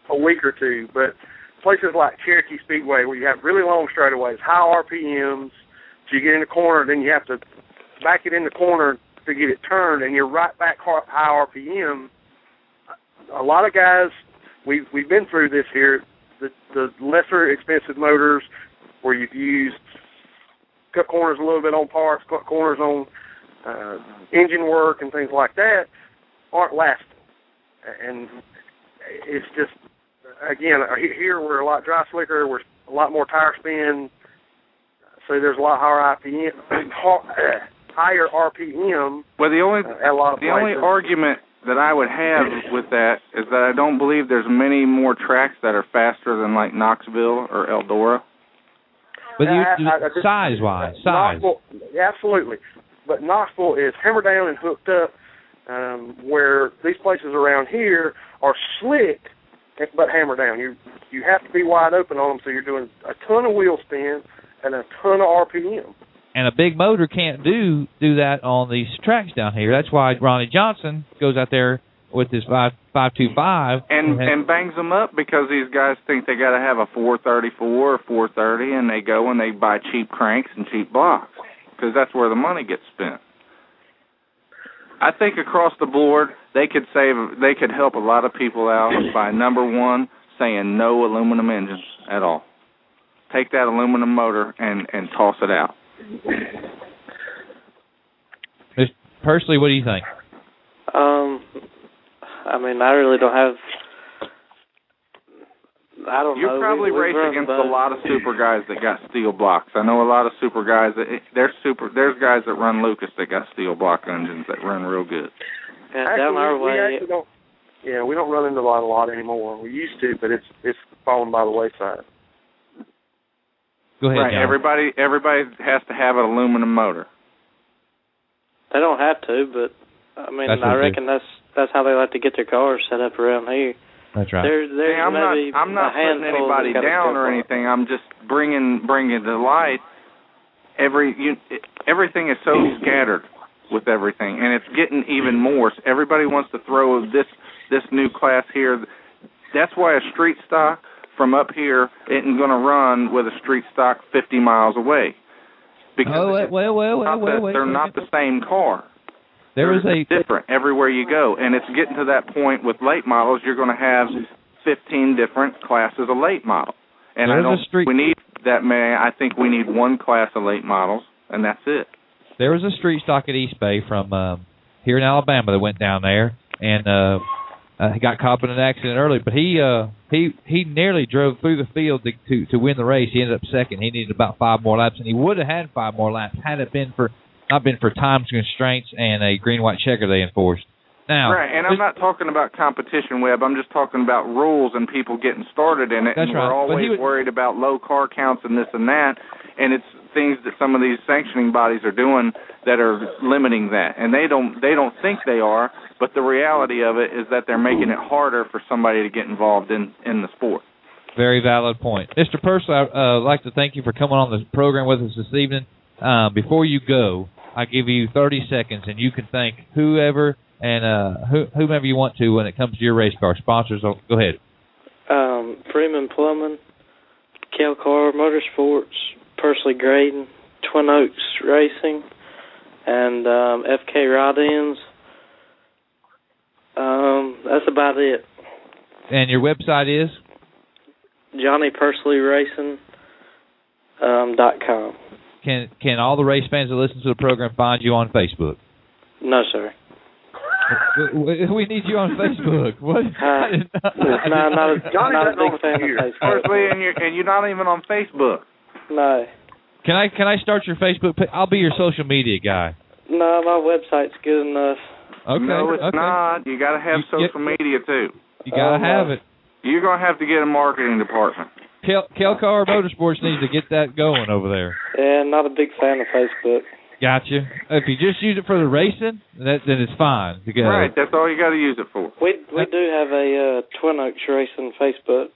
a week or two. But places like Cherokee Speedway, where you have really long straightaways, high RPMs, so you get in the corner, then you have to back it in the corner to get it turned, and you're right back high RPM. A lot of guys, we've been through this here. The lesser expensive motors where you've used cut corners a little bit on parts, cut corners on engine work and things like that aren't lasting. And it's just, again, here we're a lot dry slicker, we're a lot more tire spin, so there's a lot higher RPM. Well, the only argument that I would have with that is that I don't believe there's many more tracks that are faster than like Knoxville or Eldora. But size-wise. Absolutely. But Knoxville is hammered down and hooked up, where these places around here are slick but hammered down. You have to be wide open on them, so you're doing a ton of wheel spin and a ton of RPM. And a big motor can't do that on these tracks down here. That's why Ronnie Johnson goes out there with his 525 and bangs them up, because these guys think they got to have a 434 or 430, and they go and they buy cheap cranks and cheap blocks, because that's where the money gets spent. I think across the board they could help a lot of people out by, number one, saying no aluminum engines at all. Take that aluminum motor and toss it out. Mr. Pursley, what do you think? I mean, I really don't have I don't you know. Probably we race against a lot of super guys that got steel blocks. I know a lot of super guys there's guys that run Lucas that got steel block engines that run real good. Yeah, down our way. We don't run into a lot anymore. We used to, but it's fallen by the wayside. Go ahead, right, John. everybody has to have an aluminum motor. They don't have to, but I mean, I reckon that's how they like to get their cars set up around here. That's right. I'm not putting anybody down or anything. I'm just bringing to light. Everything is so scattered with everything, and it's getting even more. So everybody wants to throw this new class here. That's why a street stock from up here isn't going to run with a street stock 50 miles away. Because they're not the same car. They're different everywhere you go, and it's getting to that point with late models. You're going to have 15 different classes of late model, and we need that many. I think we need one class of late models, and that's it. There was a street stock at East Bay from here in Alabama that went down there, and he got caught in an accident early. But he nearly drove through the field to win the race. He ended up second. He needed about 5 more laps, and he would have had 5 more laps had it not been for time constraints and a green-white checker they enforced. Now, right, and I'm not talking about competition, Webb. I'm just talking about rules and people getting started in it. That's and right. We're always worried about low car counts and this and that, and it's things that some of these sanctioning bodies are doing that are limiting that. And they don't think they are, but the reality of it is that they're making it harder for somebody to get involved in the sport. Very valid point. Mr. Pursley, I'd like to thank you for coming on the program with us this evening. Before you go, I give you 30 seconds, and you can thank whoever and whomever you want to when it comes to your race car sponsors. Go ahead. Freeman Plumbing, Kelcar Motorsports, Pursley Grading, Twin Oaks Racing, and FK Rod Ends. That's about it. And your website is? JohnnyPursleyRacing.com. Can all the race fans that listen to the program find you on Facebook? No, sir. We need you on Facebook. What? Not a big fan of Facebook. Pursley, and you're not even on Facebook. No. Can I start your Facebook page? I'll be your social media guy. No, my website's good enough. Okay. No, it's not. You got to have social media too. You got to have it. You're going to have to get a marketing department. Kelcar Motorsports needs to get that going over there. Yeah, not a big fan of Facebook. Gotcha. If you just use it for the racing, then it's fine. Right, that's all you got to use it for. We do have a Twin Oaks Racing Facebook.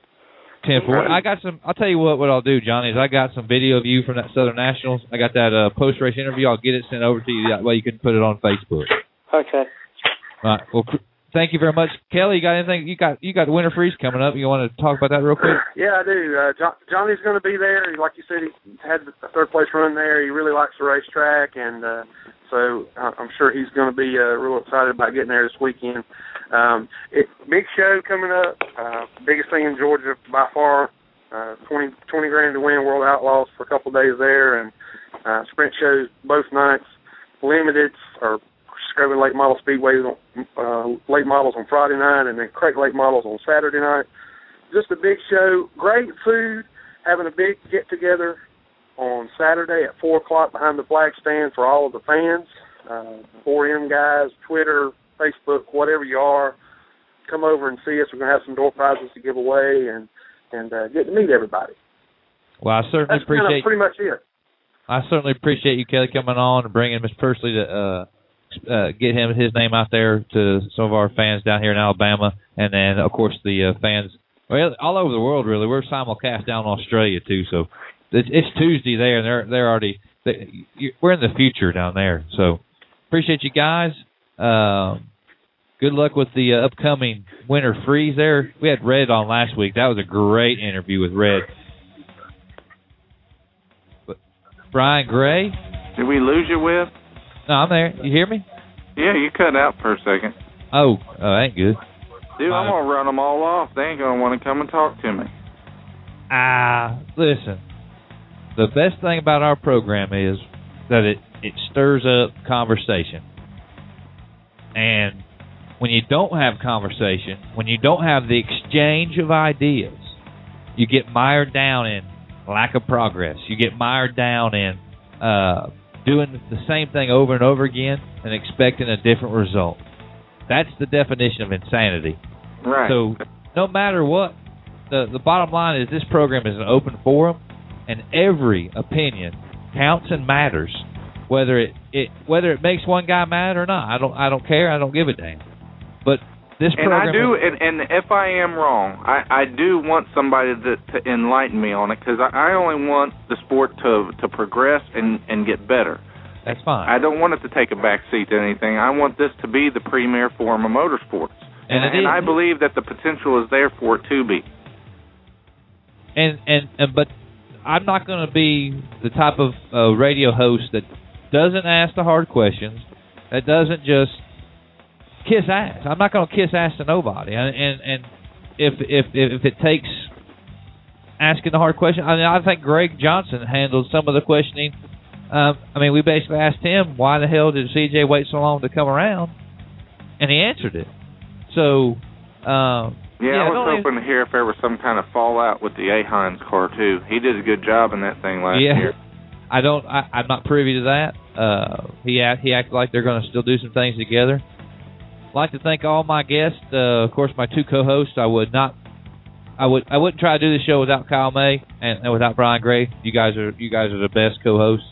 10-4. I got some. I'll tell you what I'll do, Johnny, is I got some video of you from that Southern Nationals. I got that post-race interview. I'll get it sent over to you. That way you can put it on Facebook. Okay. All right. Well, thank you very much. Kelly, you got anything? You got the Winter Freeze coming up. You want to talk about that real quick? Yeah, I do. Johnny's going to be there. Like you said, he had the third-place run there. He really likes the racetrack, and so I'm sure he's going to be real excited about getting there this weekend. Big show coming up. Biggest thing in Georgia by far. 20 grand to win World Outlaws for a couple of days there, and sprint shows both nights. Limiteds or Discovery Late Model Speedway late models on Friday night, and then Craig Late Models on Saturday night. Just a big show. Great food. Having a big get-together on Saturday at 4 o'clock behind the flag stand for all of the fans. 4M guys, Twitter, Facebook, whatever you are, come over and see us. We're going to have some door prizes to give away and get to meet everybody. Well, I certainly appreciate. That's pretty much it. I certainly appreciate you, Kelly, coming on and bringing Mr. Pursley to get his name out there to some of our fans down here in Alabama, and then of course the fans all over the world. Really, we're simulcast down in Australia too. So it's Tuesday there, and they're already we're in the future down there. So appreciate you guys. Good luck with the upcoming Winter Freeze there. We had Red on last week. That was a great interview with Red. But Brian Gray. Did we lose you, Webb? No, I'm there. You hear me? Yeah, you cut out for a second. Oh, that ain't good. Dude, I'm going to run them all off. They ain't going to want to come and talk to me. Listen. The best thing about our program is that it stirs up conversation. And when you don't have conversation, when you don't have the exchange of ideas, You get mired down in lack of progress. You get mired down in doing the same thing over and over again and expecting a different result. That's the definition of insanity. Right. So no matter what, the bottom line is this program is an open forum, and every opinion counts and matters, whether it makes one guy mad or not. I don't care. I don't give a damn. But this program, and I do, and if I am wrong, I do want somebody to enlighten me on it, because I only want the sport to progress and get better. That's fine. I don't want it to take a back seat to anything. I want this to be the premier form of motorsports. And I believe that the potential is there for it to be. But I'm not going to be the type of radio host that doesn't ask the hard questions, that doesn't just kiss ass. I'm not going to kiss ass to nobody. And if it takes asking the hard question, I think Greg Johnson handled some of the questioning. We basically asked him, why the hell did CJ wait so long to come around? And he answered it. So, I was hoping to hear if there was some kind of fallout with the A-Hines car, too. He did a good job in that thing last year. I'm not privy to that. He acted like they're going to still do some things together. I'd like to thank all my guests. Of course, my two co-hosts. I wouldn't try to do the show without Kyle May and without Brian Gray. You guys are the best co-hosts.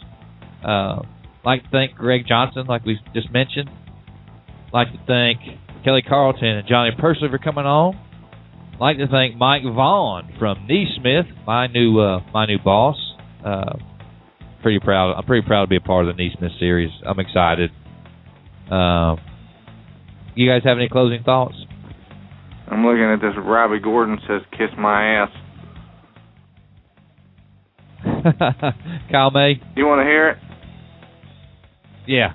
I'd like to thank Greg Johnson, like we just mentioned. I'd like to thank Kelly Carlton and Johnny Pursley for coming on. I'd like to thank Mike Vaughn from Neesmith, my new boss. Pretty proud. I'm pretty proud to be a part of the Neesmith series. I'm excited. You guys have any closing thoughts? I'm looking at this. Robbie Gordon says, "Kiss my ass." Kyle May, you want to hear it? Yeah.